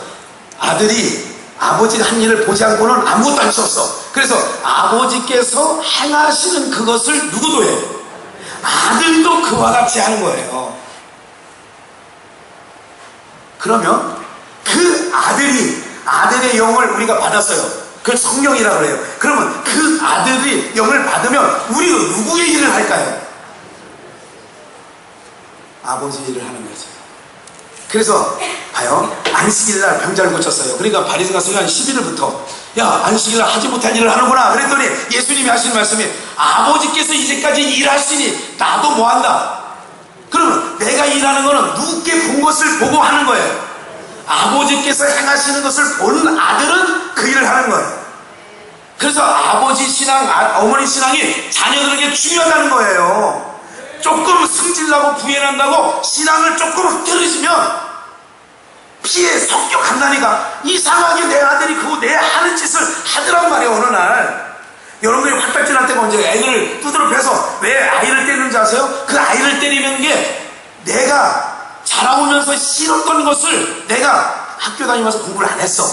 아들이 아버지가 한 일을 보지 않고는 아무것도 할 수 없어. 그래서 아버지께서 행하시는 그것을 누구도 해? 아들도 그와 같이 하는 거예요. 그러면 그 아들의 영을 우리가 받았어요. 그걸 성령이라고 그래요. 그러면 그 아들이 영을 받으면 우리가 누구의 일을 할까요? 아버지 일을 하는 거죠. 그래서 봐요. 안식일날 병자를 고쳤어요. 그러니까 바리새가 소리한 11일부터 야, 안식일날 하지 못할 일을 하는구나. 그랬더니 예수님이 하시는 말씀이 아버지께서 이제까지 일하시니 나도 뭐한다. 그러면 내가 일하는 거는 누구께 본 것을 보고 하는 거예요. 아버지께서 행하시는 것을 보는 아들은 그 일을 하는 거예요. 그래서 아버지 신앙, 어머니 신앙이 자녀들에게 중요하다는 거예요. 조금 승질나고 부해난다고 신앙을 조금 흐트러지면 피해 섞여간다니까. 이상하게 내 아들이 내 하는 짓을 하더란 말이에요. 어느 날 여러분들이 화딱지날 때가 언제 애들을 두드러 패서 왜 아이를 때리는지 아세요? 그 아이를 때리는 게 내가 자라오면서 싫었던 것을 내가 학교 다니면서 공부를 안 했어.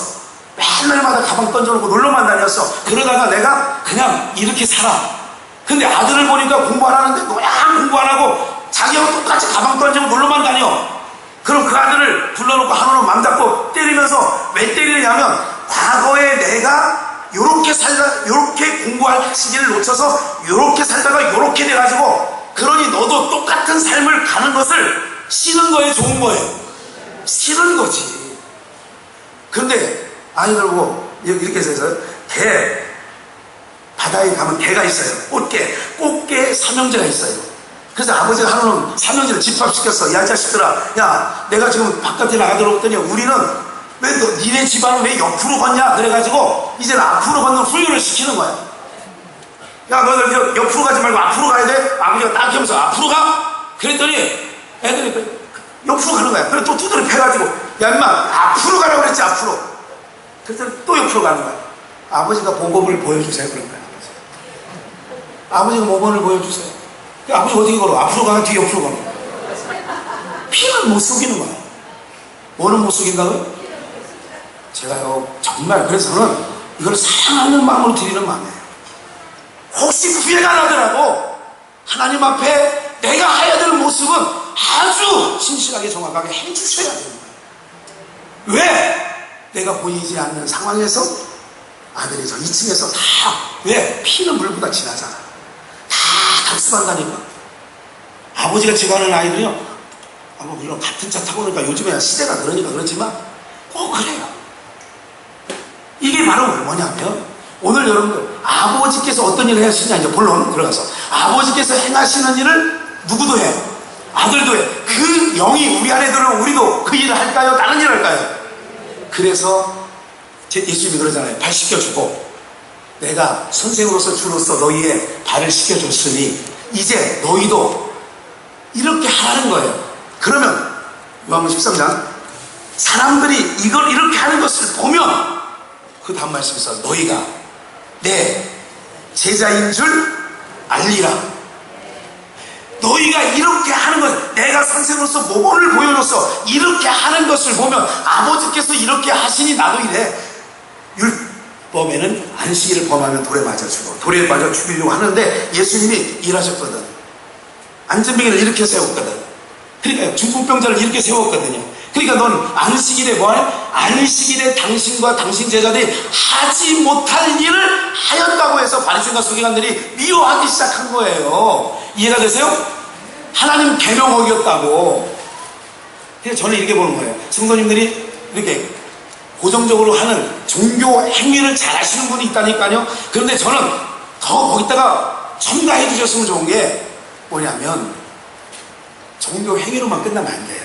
맨날마다 가방 던져놓고 놀러만 다녔어. 그러다가 내가 그냥 이렇게 살아. 근데 아들을 보니까 공부 안 하는데 그냥 공부 안 하고 자기하고 똑같이 가방 던지고 놀러만 다녀. 그럼 그 아들을 불러놓고 한우로 맘 잡고 때리면서 왜 때리냐면 과거에 내가 요렇게 살다, 요렇게 공부할 시기를 놓쳐서 요렇게 살다가 요렇게 돼가지고 그러니 너도 똑같은 삶을 가는 것을 싫은 거예요, 좋은 거예요? 싫은 거지. 근데 아이들 보고 이렇게 해서 바다에 가면 개가 있어요. 꽃게 삼형제가 있어요. 그래서 아버지가 하루는 삼형제를 집합시켰어. 야, 자식들아, 야, 내가 지금 바깥에 나가도록 했더니 우리는 왜 니네 집안은 왜 옆으로 걷냐? 그래가지고 이제는 앞으로 걷는 훈련을 시키는 거야. 야, 너희들 옆으로 가지 말고 앞으로 가야 돼? 아버지가 딱 하면서 앞으로 가? 그랬더니 애들이 옆으로 가는 거야. 그래 또 두드려 패가지고 야, 임마, 앞으로 가라고 그랬지, 앞으로. 그랬더니 또 옆으로 가는 거야. 아버지가 보급을 보여주세요. 그런 거야. 아버지가 모범을 보여주세요. 그 아버지 어떻게 걸어? 앞으로 가나 뒤 옆으로 가나? 피는 못 속이는 거야. 뭐는 못 속인다고요? 제가요 정말 그래서는 이걸 사랑하는 마음으로 드리는 마음이에요. 혹시 구애가 나더라도 하나님 앞에 내가 해야 될 모습은 아주 신실하게 정확하게 해주셔야 됩니다. 왜? 내가 보이지 않는 상황에서 아들이 저 2층에서 다 왜? 피는 물보다 진하잖아. 다 답습한다니까. 아버지가 지가하는 아이들이요 물론 같은 차 타고 오니까 요즘에 시대가 그러니까 그렇지만 꼭 그래요. 이게 바로 뭐냐면 오늘 여러분들 아버지께서 어떤 일을 하시냐 이제 본론 들어가서 아버지께서 행하시는 일을 누구도 해요. 아들도 해. 그 영이 우리 안에 들어오면 우리도 그 일을 할까요? 다른 일을 할까요? 그래서 예수님이 그러잖아요. 발 씻겨주고 내가 선생으로서 주로서 너희의 발을 씻겨줬으니 이제 너희도 이렇게 하라는 거예요. 그러면 요한복음 13장 사람들이 이걸 이렇게 하는 것을 보면 그 다음 말씀에서 너희가 내 제자인 줄 알리라. 너희가 이렇게 하는 것, 내가 선생으로서 모범을 보여줘서 이렇게 하는 것을 보면 아버지께서 이렇게 하시니 나도 이래. 율법에는 안식일을 범하면 돌에 맞아 죽어. 돌에 맞아 죽이려고 하는데 예수님이 일하셨거든. 안전병을 이렇게 세웠거든. 그러니까 중풍병자를 이렇게 세웠거든요. 그러니까 넌 안식일에 뭐해? 안식일에 당신과 당신 제자들이 하지 못할 일을 하였다고 해서 바리새인과 서기관들이 미워하기 시작한 거예요. 이해가 되세요? 하나님 계명 어겼다고. 그래서 저는 이렇게 보는 거예요. 성도님들이 이렇게 고정적으로 하는 종교 행위를 잘 하시는 분이 있다니까요. 그런데 저는 더 거기다가 첨가해 주셨으면 좋은 게 뭐냐면 종교 행위로만 끝나면 안 돼요.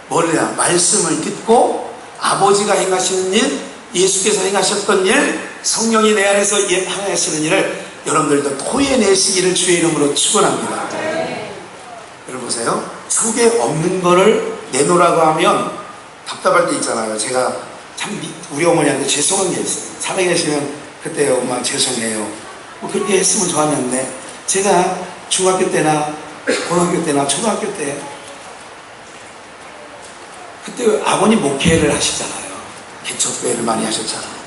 뭐냐? 말씀을 듣고 아버지가 행하시는 일, 예수께서 행하셨던 일, 성령이 내 안에서 행하시는 일을 여러분들도 토해내시기를 주의 이름으로 축원합니다. 여러분 보세요. 속에 없는 거를 내놓으라고 하면 답답할 때 있잖아요. 제가 참 우리 어머니한테 죄송한 게 있어요. 살아계시면 그때 엄마 죄송해요. 뭐 그렇게 했으면 좋았는데 제가 중학교 때나 고등학교 때나 초등학교 때 그때 아버님 목회를 하시잖아요. 개척교회를 많이 하셨잖아요.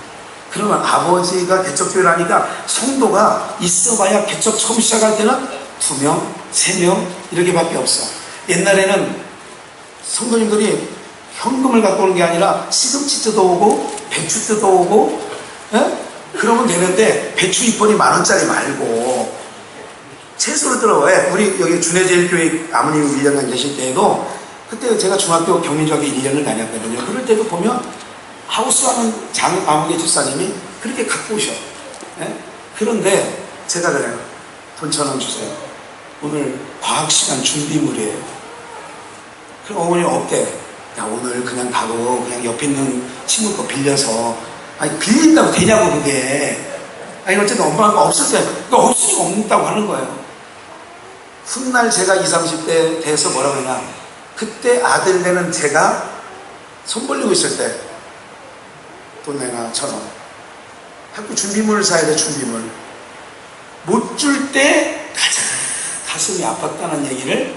그러면 아버지가 개척교회를 하니까 성도가 있어봐야 개척 처음 시작할 때는 2명, 3명 이렇게밖에 없어. 옛날에는 성도님들이 현금을 갖고 오는 게 아니라 시금치 뜯어오고 배추 뜯어오고 그러면 되는데 배추 2번이 10,000원짜리 말고 채소를 들어와요. 우리 여기 준혜제일교회 아버님 1년간 계실 때에도 그때 제가 중학교 경민중학교 1년을 다녔거든요. 그럴 때도 보면 하우스하는 아무개 집사님이 그렇게 갖고 오셔. 그런데 제가 그래요. 돈 1,000원 주세요. 오늘 과학시간 준비물이에요. 그럼 어머니 어때? 야 오늘 그냥 가고 그냥 옆에 있는 친구 거 빌려서 아니 빌린다고 되냐고 그게. 아니 어쨌든 엄마가 없을 때 그러니까 없으니까 없다고 하는 거예요. 훗날 제가 20, 30대 돼서 뭐라고 하냐 그때 아들 되는 제가 손 벌리고 있을 때 돈 내놔 1,000원 학교 준비물을 사야 돼. 준비물 못 줄 때 가슴이 아팠다는 얘기를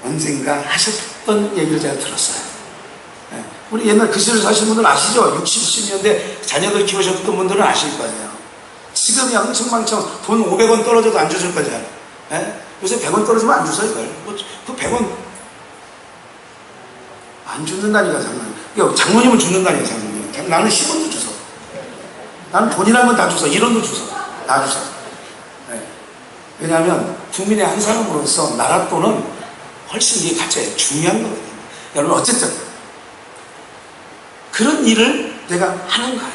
언젠가 하셨던 얘기를 제가 들었어요. 우리 옛날 그 시절 사신 분들 아시죠? 60, 70년대 자녀들 키우셨던 분들은 아실 거예요. 지금이야 흥청망청 돈 500원 떨어져도 안 주실 거잖아요. 요새 100원 떨어지면 안 주세요. 이걸. 그 100원 안 죽는다니까 장모님. 장모님은 죽는다니까 장모님. 나는 10원도 주소. 나는 돈이라는 건 다 주소. 1원도 주소. 다 주소. 왜냐하면 국민의 한 사람으로서 나라 돈은 훨씬 이게 가치가 중요한 거거든요. 여러분 어쨌든 그런 일을 내가 하는 거예요.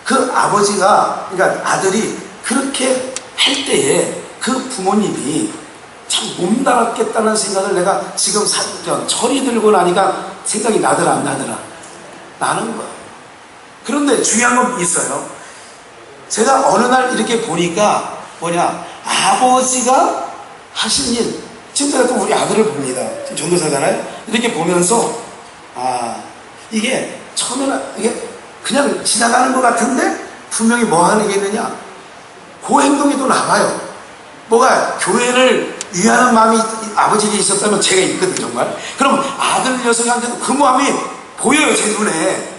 그 아버지가 그러니까 아들이 그렇게 할 때에 그 부모님이 참 몸담았겠다는 생각을 내가 지금 철이 들고 나니까 생각이 나더라 안 나더라? 나는 거예요. 그런데 중요한 건 있어요. 제가 어느 날 이렇게 보니까 뭐냐 아버지가 하신 일 지금 제가 또 우리 아들을 봅니다. 지금 전도사잖아요. 이렇게 보면서 이게 처음에는 이게 그냥 지나가는 것 같은데 분명히 뭐 하는 게 있느냐 그 행동이 또 나와요. 뭐가 교회를 위하는 마음이 아버지에게 있었다면 제가 있거든 정말. 그럼 아들 녀석한테도 그 마음이 보여요 제 눈에.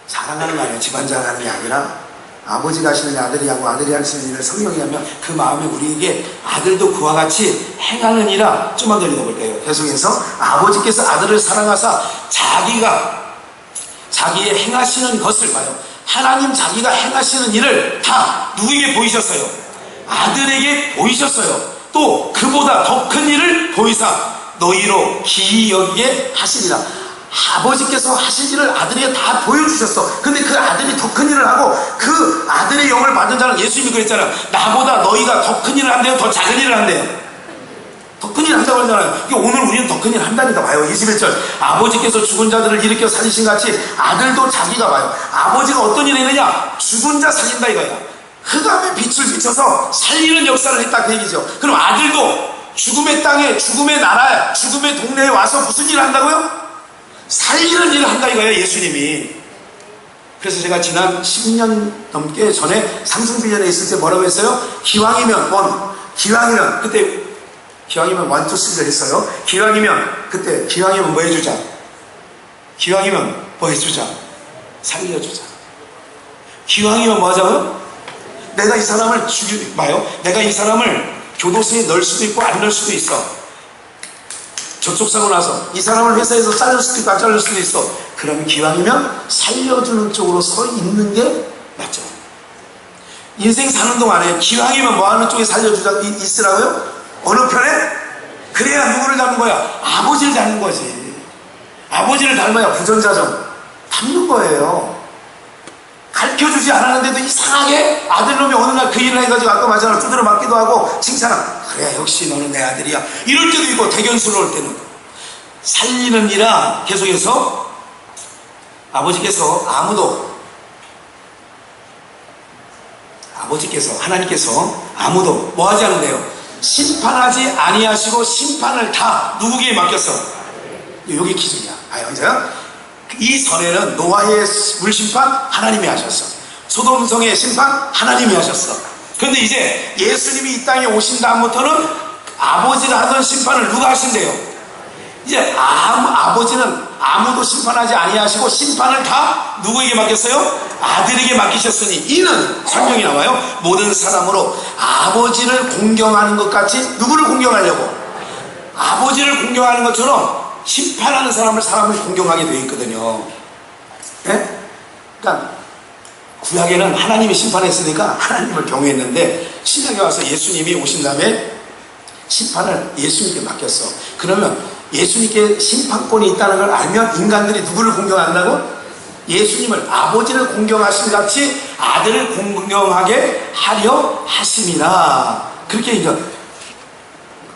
자랑하는 거 아니에요. 집안 자랑하는 게 아니라 아버지가 하시는 일 아들이 하고 아들이 하시는 일을 성령이 하면 그 마음이 우리에게 아들도 그와 같이 행하느니라. 좀만 더 읽어볼게요. 계속해서 아버지께서 아들을 사랑하사 자기의 행하시는 것을 봐요. 하나님 자기가 행하시는 일을 다 누구에게 보이셨어요? 아들에게 보이셨어요. 또 그보다 더 큰 일을 보이사 너희로 기이 여기게 하시리라. 아버지께서 하신 일을 아들에게 다 보여주셨어. 근데 그 아들이 더 큰 일을 하고 그 아들의 영을 받은 자는 예수님이 그랬잖아요. 나보다 너희가 더 큰 일을 한대요? 더 작은 일을 한대요? 더 큰 일을 한다고 하잖아요. 오늘 우리는 더 큰 일을 한다니까 봐요. 21절. 아버지께서 죽은 자들을 일으켜 살리신 같이 아들도 자기가 봐요. 아버지가 어떤 일을 했느냐? 죽은 자 살린다 이거야. 흑암의 빛을 비춰서 살리는 역사를 했다 그 얘기죠. 그럼 아들도 죽음의 땅에, 죽음의 나라에, 죽음의 동네에 와서 무슨 일을 한다고요? 살리는 일을 한다 이거예요. 예수님이. 그래서 제가 지난 10년 넘게 전에 상승비전에 있을 때 뭐라고 했어요? 기왕이면 기왕이면 그때 기왕이면 1, 2, 3를 했어요. 기왕이면 뭐 해주자? 기왕이면 뭐 해주자? 살려주자. 기왕이면 뭐 하자고요? 내가 이 사람을 봐요. 내가 이 사람을 교도소에 넣을 수도 있고 안 넣을 수도 있어. 저쪽 사고 나서 이 사람을 회사에서 잘릴 수도 있고 안 잘릴 수도 있어. 그럼 기왕이면 살려주는 쪽으로 서 있는 게 맞죠. 인생 사는 동안에 기왕이면 뭐 하는 쪽에 살려주자 있으라고요? 어느 편에? 그래야 누구를 닮은 거야? 아버지를 닮은 거지. 아버지를 닮아야 부전자전 닮는 거예요. 가르쳐주지 않았는데도 이상하게 아들놈이 어느 날 그 일을 해가지고 아까 말처럼 두드려 맞기도 하고 칭찬하고 그래 역시 너는 내 아들이야 이럴 때도 있고 대견스러울 때는 살리는 이라. 계속해서 아버지께서 하나님께서 아무도 뭐 하지 않은데요? 심판하지 아니하시고 심판을 다 누구에게 맡겼어? 여기 기준이야. 이제요? 이 전에는 노아의 물심판 하나님이 하셨어. 소돔성의 심판 하나님이 하셨어. 그런데 이제 예수님이 이 땅에 오신 다음부터는 아버지가 하던 심판을 누가 하신대요? 이제 아버지는 아무도 심판하지 아니하시고 심판을 다 누구에게 맡겼어요? 아들에게 맡기셨으니 이는 설명이 나와요. 모든 사람으로 아버지를 공경하는 것 같이 누구를 공경하려고? 아버지를 공경하는 것처럼 심판하는 사람을 공경하게 되어 있거든요. 네? 그러니까 구약에는 하나님이 심판했으니까 하나님을 경외했는데 신약에 와서 예수님이 오신 다음에 심판을 예수님께 맡겼어. 그러면 예수님께 심판권이 있다는 걸 알면 인간들이 누구를 공경한다고? 예수님을 아버지를 공경하신 같이 아들을 공경하게 하려 하심이라. 그렇게 이제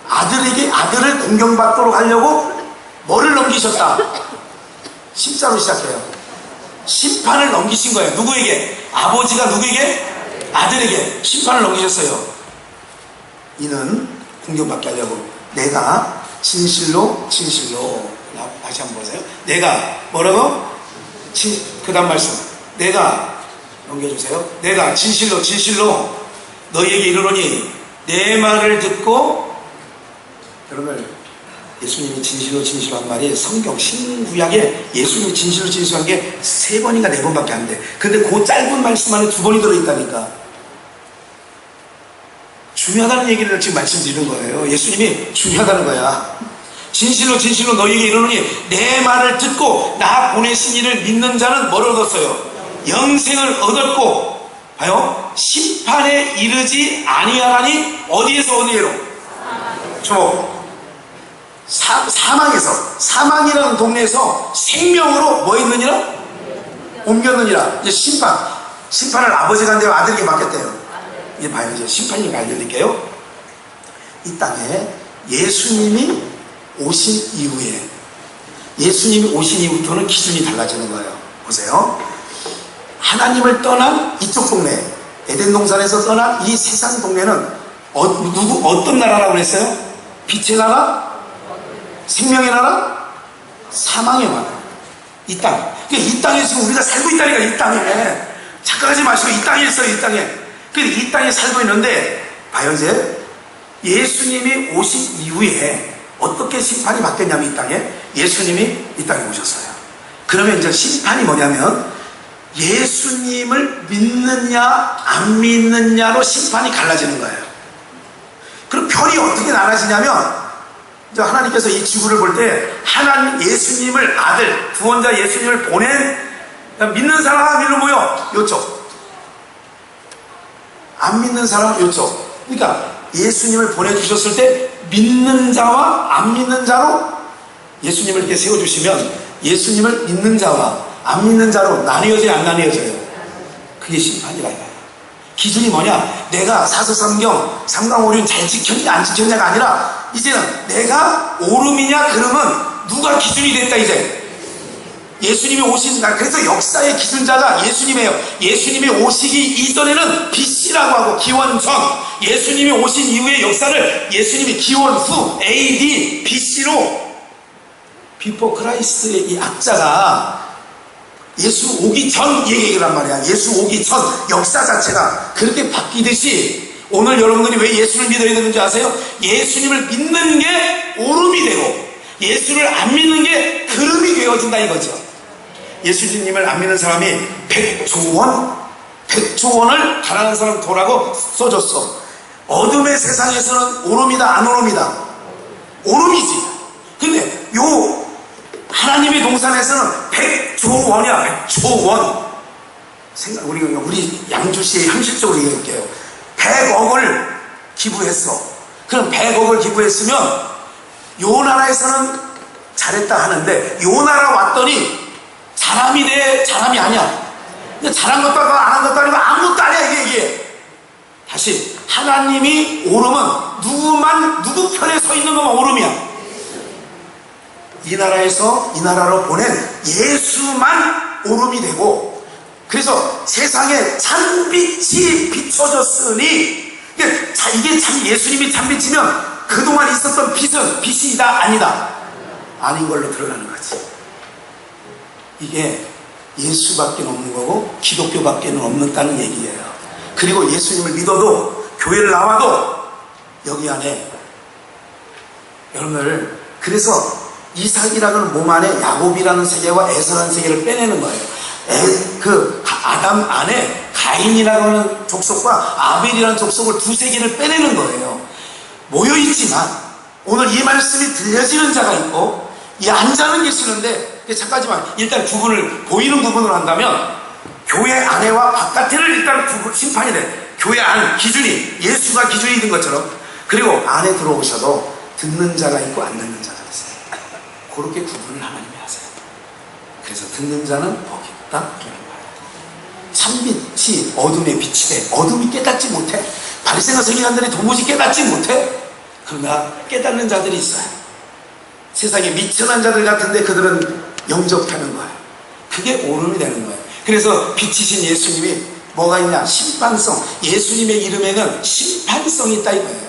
아들을 공경받도록 하려고 뭐를 넘기셨다? 십자로 시작해요. 심판을 넘기신 거예요. 누구에게? 아버지가 누구에게? 아들에게 심판을 넘기셨어요. 이는 공경받게 하려고 내가 진실로 다시 한번 보세요. 내가 뭐라고? 그 다음 말씀 내가 넘겨주세요. 내가 진실로 너희에게 이르노니 내 말을 듣고. 여러분 예수님이 진실로 한 말이 성경 신구약에 예수님이 진실로 한 게 3번인가 4번밖에 안 돼. 근데 그 짧은 말씀 안에 2번이 들어있다니까. 중요하다는 얘기를 지금 말씀드리는 거예요. 예수님이 중요하다는 거야. 진실로 너희에게 이르노니 내 말을 듣고 나 보내신 이를 믿는 자는 뭘 얻었어요? 영생을 얻었고 봐요. 심판에 이르지 아니하나니 어디에서 어디로? 사망이라는 동네에서 생명으로 뭐 했느니라? 옮겼느니라. 이제 심판을 아버지가 한대요? 아들에게 맡겼대요? 이제 봐요. 이제 심판이 알려드릴게요. 이 땅에 예수님이 오신 이후부터는 기준이 달라지는 거예요. 보세요. 하나님을 떠난 이쪽 동네, 에덴 동산에서 떠난 이 세상 동네는 어떤 나라라고 그랬어요? 빛의 나라? 생명의 나라? 사망의 나라. 이 땅. 그러니까 이 땅에 지금 우리가 살고 있다니까. 이 땅에 착각하지 마시고 이 땅에 있어요. 이 땅에. 그러니까 이 땅에 살고 있는데 봐요. 이제 예수님이 오신 이후에 어떻게 심판이 바뀌었냐면 이 땅에 예수님이 이 땅에 오셨어요. 그러면 이제 심판이 뭐냐면 예수님을 믿느냐 안 믿느냐로 심판이 갈라지는 거예요. 그럼 별이 어떻게 나눠지냐면 이제 하나님께서 이 지구를 볼 때 하나님 예수님을 아들 구원자 예수님을 보낸 믿는 사람 일로 모여 요쪽, 안 믿는 사람 요쪽. 그러니까 예수님을 보내주셨을 때 믿는 자와 안 믿는 자로 예수님을 이렇게 세워주시면 예수님을 믿는 자와 안 믿는 자로 나뉘어져요 안 나뉘어져요? 그게 심판이라 이거예요. 기준이 뭐냐? 내가 사서삼경 삼강오륜 잘 지켰냐 안 지켰냐가 아니라 이제는 내가 오름이냐 그러면 누가 기준이 됐다 이제. 예수님이 오신 날, 그래서 역사의 기준자가 예수님이에요. 예수님이 오시기 이전에는 BC라고 하고 기원 전, 예수님이 오신 이후의 역사를 예수님이 기원 후 AD, BC로 비포 크라이스트의 이 악자가 예수 오기 전 얘기란 말이야. 예수 오기 전 역사 자체가 그렇게 바뀌듯이 오늘 여러분들이 왜 예수를 믿어야 되는지 아세요? 예수님을 믿는 게 오름이 되고 예수를 안 믿는 게 그름이 되어진다 이거죠. 예수님을 안 믿는 사람이 100조 원을 가난한 사람 도라고 써줬어. 어둠의 세상에서는 오름이다 안 오름이다? 오름이지. 근데 요 하나님의 동산에서는 100조 원이야. 100조 원. 우리 양주시에 형식적으로 얘기할게요. 100억을 기부했어. 그럼 100억을 기부했으면 요 나라에서는 잘했다 하는데 요 나라 왔더니 사람이 돼 사람이 아니야. 근데 잘한 것도 아니고 안 한 것도 아니고 아무것도 아니야 이게. 다시 하나님이 오름은 누구 편에 서 있는 것만 오름이야. 이 나라에서 이 나라로 보낸 예수만 오름이 되고, 그래서 세상에 참빛이 비춰졌으니 이게 참 예수님이 참빛이면 그동안 있었던 빛은 빛이다 아니다? 아닌 걸로 드러나는 거지. 이게 예수밖에 없는 거고 기독교밖에 없는다는 얘기예요. 그리고 예수님을 믿어도 교회를 나와도 여기 안에 여러분들, 그래서 이삭이라는 몸 안에 야곱이라는 세계와 에서라는 세계를 빼내는 거예요. 그 아담 안에 가인이라고 하는 족속과 아벨이라는 족속을 두 세계를 빼내는 거예요. 모여있지만 오늘 이 말씀이 들려지는 자가 있고 안 자는 계시는데, 잠깐만 일단 구분을 보이는 구분으로 한다면 교회 안에와 바깥에를 일단 심판이 돼. 교회 안 기준이 예수가 기준이 된 것처럼, 그리고 안에 들어오셔도 듣는 자가 있고 안 듣는 자가 있어요. 그렇게 구분을 하나님이 하세요. 그래서 듣는 자는 복이 있다. 참빛이 어둠의 빛이 돼. 어둠이 깨닫지 못해. 바리새인과 서기관들이 도무지 깨닫지 못해. 그러나 깨닫는 자들이 있어요. 세상에 미천한 자들 같은데 그들은 영접하는 거예요. 그게 오름이 되는 거예요. 그래서 빛이신 예수님이 뭐가 있냐? 심판성. 예수님의 이름에는 심판성이 있다 이거예요.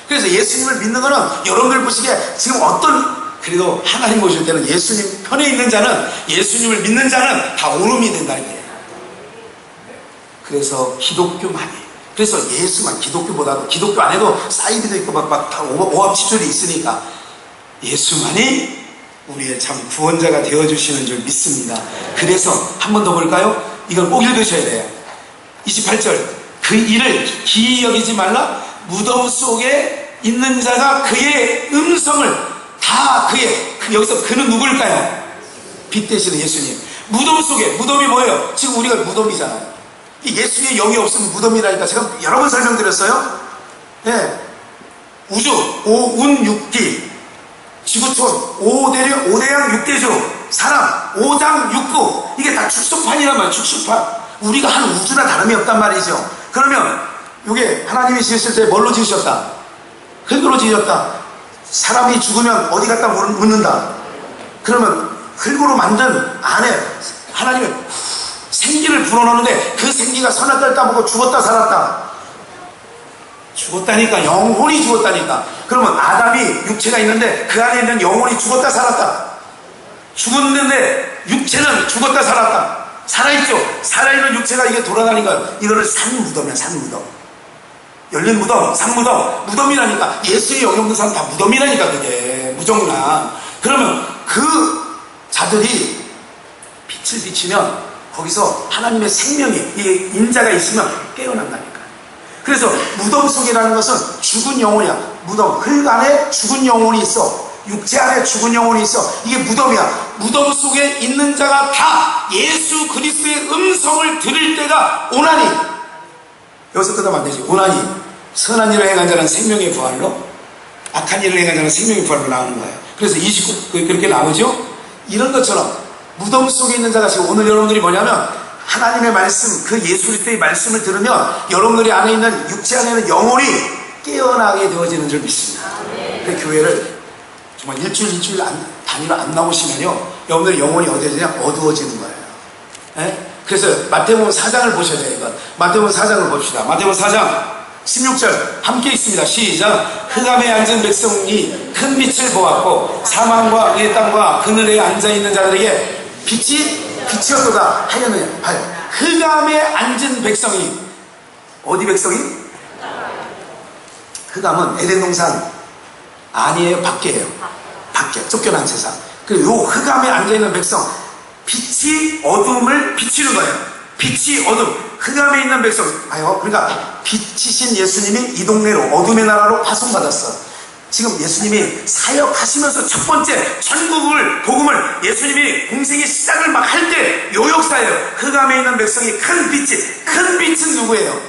그래서 예수님을 믿는 거는 여러분들 보시기에 지금 그래도 하나님 보실 때는 예수님 편에 있는 자는, 예수님을 믿는 자는 다 오름이 된다는 거예요. 그래서 기독교만이, 그래서 예수만, 기독교보다도 기독교 안에도 사이비도 있고 막 다 오합지졸이 있으니까 예수만이 우리의 참 구원자가 되어주시는 줄 믿습니다. 그래서 한 번 더 볼까요? 이걸 꼭 읽으셔야 돼요. 28절, 그 일을 기이 여기지 말라. 무덤 속에 있는 자가 그의 음성을 다 여기서 그는 누구일까요? 빛 되시는 예수님. 무덤 속에, 무덤이 뭐예요? 지금 우리가 무덤이잖아요. 예수의 영이 없으면 무덤이라니까 제가 여러 번 설명드렸어요. 네. 우주, 오운 육기, 지구촌, 오대양 육대주, 사람, 오장 육구, 이게 다 축소판이란 말이에요. 축소판. 우리가 한 우주나 다름이 없단 말이죠. 그러면 이게 하나님이 지으실 때 뭘로 지으셨다? 흙으로 지으셨다. 사람이 죽으면 어디 갔다 묻는다. 그러면 흙으로 만든 안에 하나님은 생기를 불어넣는데 그 생기가 선악과를 따먹고 죽었다 살았다. 죽었다니까. 영혼이 죽었다니까. 그러면 아담이 육체가 있는데 그 안에 있는 영혼이 죽었다 살았다. 죽었는데 육체는 죽었다 살았다. 살아있죠. 살아있는 육체가 이게 돌아다니까 이거를 산무덤이야. 산무덤. 열린 무덤, 상무덤, 무덤이라니까. 예수의 영이 없는 사람 다 무덤이라니까. 그게 무정란. 그러면 그 자들이 빛을 비치면 거기서 하나님의 생명이, 이 인자가 있으면 깨어난다니까. 그래서 무덤 속이라는 것은 죽은 영혼이야. 무덤, 흙 안에 죽은 영혼이 있어. 육체 안에 죽은 영혼이 있어. 이게 무덤이야. 무덤 속에 있는 자가 다 예수 그리스도의 음성을 들을 때가 오나니, 여기서 끝나면 안 되지. 오나니, 선한 일을 행한 자는 생명의 부활로, 악한 일을 행한 자는 생명의 부활로 나오는 거예요. 그래서 29, 그렇게 나오죠. 이런 것처럼 무덤 속에 있는 자가 지금 오늘 여러분들이 뭐냐면 하나님의 말씀, 그 예수 그리스도의 말씀을 들으면 여러분들이 안에 있는, 육체 안에 있는 영혼이 깨어나게 되어지는 줄 믿습니다. 그 교회를 정말 일주일 단위로 안 나오시면요, 여러분들 영혼이 어디에냐? 어두워지는 거예요. 네? 그래서 마태복음 4장을 보셔야 돼요. 이건 마태복음 4장을 봅시다. 마태복음 4장 16절 함께 있습니다. 시작. 흑암에 앉은 백성이 큰 빛을 보았고 사망과 의 땅과 그늘에 앉아있는 자들에게 빛이 빛이었도다 하였느냐. 봐요. 흑암에 앉은 백성이, 어디 백성이? 흑암은 에덴 동산 아니에요, 밖에요. 밖에, 쫓겨난 세상. 그리고 요 흑암에 앉아있는 백성, 빛이 어둠을 비추는 거예요. 빛이 어둠, 흑암에 있는 백성. 봐요. 그러니까 빛이신 예수님이 이 동네로, 어둠의 나라로 파송받았어. 지금 예수님이 사역하시면서 첫 번째 전국을, 복음을 예수님이 공생의 시작을 막 할 때 요 역사예요. 흑암에 있는 백성이 큰 빛은 누구예요?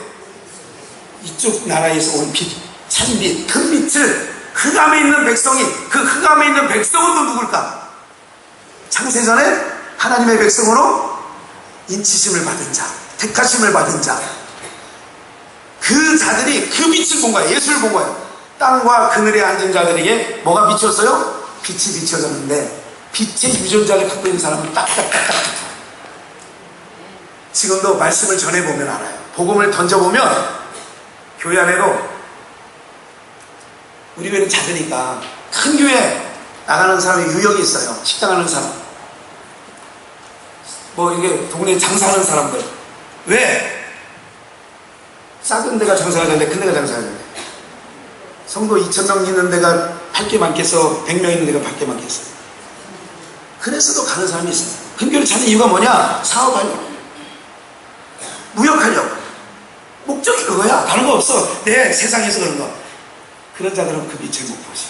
이쪽 나라에서 온 빛, 찬빛, 큰 빛을 흑암에 있는 백성이, 그 흑암에 있는 백성은 또 누굴까? 창세전에 하나님의 백성으로 인치심을 받은 자, 택하심을 받은 자, 그 자들이 그 빛을 본 거예요. 예수를 본 거예요. 땅과 그늘에 앉은 자들에게 뭐가 비쳤어요? 빛이 비춰졌는데 빛의 유전자를 갖고 있는 사람은 딱딱딱딱. 지금도 말씀을 전해보면 알아요. 복음을 던져보면 교회 안에도, 우리 교회는 작으니까 큰 교회 나가는 사람이 유형이 있어요. 식당 하는 사람, 뭐 이게 동네에 장사하는 사람들. 왜? 작은 데가 장사가 되는데 큰 데가 장사가 되는데, 성도 2,000명 있는 데가 8개 많겠어, 100명 있는 데가 8개 많겠어. 그래서도 가는 사람이 있어요. 큰 교회를 찾는 이유가 뭐냐? 사업하려고, 무역하려고. 목적이 그거야. 다른 거 없어. 내 세상에서 그런 거. 그런 자들은 그 빛을 못 보셔.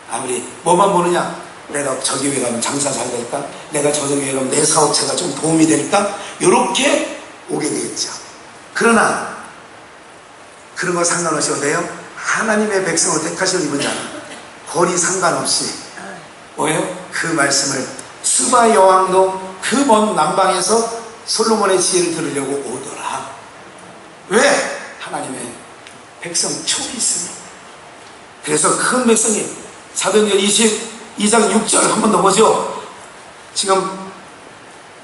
아무리 뭐만 보느냐? 내가 저 교회 가면 장사 잘 될까? 내가 저 교회 가면 내 사업체가 좀 도움이 될까? 이렇게 오게 되겠죠. 그러나 그런 거 상관없이 어때요? 하나님의 백성을 택하신 이분 자는 거리 상관없이 뭐예요? 그 말씀을, 수바 여왕도 그 먼 남방에서 솔로몬의 지혜를 들으려고 오더라. 왜? 하나님의 백성 촉이 있으니. 그래서 큰 백성이, 사도행전 22장 6절 한 번 더 보죠. 지금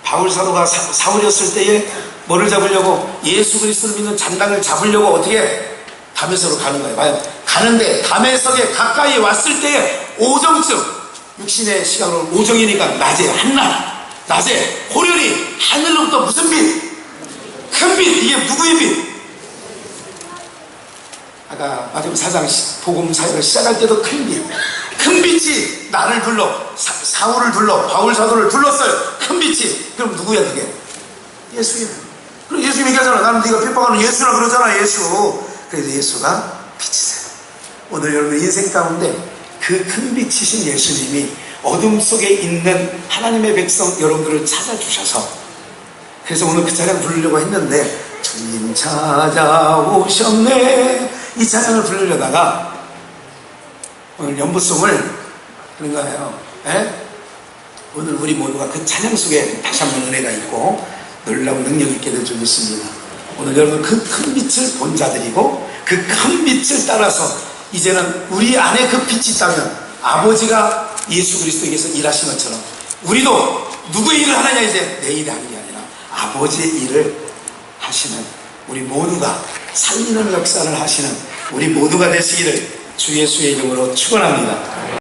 바울 사도가 사울이었을 때에 뭐를 잡으려고? 예수 그리스도를 믿는 잔당을 잡으려고 어떻게? 다메섹으로 가는 거예요. 봐요. 가는데 다메섹에 가까이 왔을 때에 오정쯤, 육신의 시각으로 오정이니까 낮에, 한낮, 낮에 호련히 하늘로부터 무슨 빛? 큰 빛. 이게 누구의 빛? 아까 마태복음 4장 복음 사역을 시작할 때도 큰 빛, 큰 빛이 나를 둘러, 사울을 둘러, 바울 사도를 둘렀어요. 큰 빛이. 그럼 누구야 그게? 예수야. 그럼 예수 얘기하잖아. 나는 네가 핍박하는 예수라 그러잖아. 예수. 그래서 예수가 빛이세요. 오늘 여러분 인생 가운데 그 큰 빛이신 예수님이 어둠 속에 있는 하나님의 백성 여러분들을 찾아주셔서, 그래서 오늘 그 찬양 부르려고 했는데, 주님 찾아오셨네, 이 찬양을 부르려다가 오늘 연보송을 그런 거예요. 에? 오늘 우리 모두가 그 찬양 속에 다시 한번 은혜가 있고 놀라운 능력이 있게 될 줄 믿습니다. 오늘 여러분 그 큰 빛을 본 자들이고, 그 큰 빛을 따라서 이제는 우리 안에 그 빛이 있다면 아버지가 예수 그리스도에게서 일하신 것처럼 우리도 누구의 일을 하느냐? 이제 내 일이 하는 게 아니라 아버지의 일을 하시는 우리 모두가, 살리는 역사를 하시는 우리 모두가 되시기를 주 예수의 이름으로 축원합니다.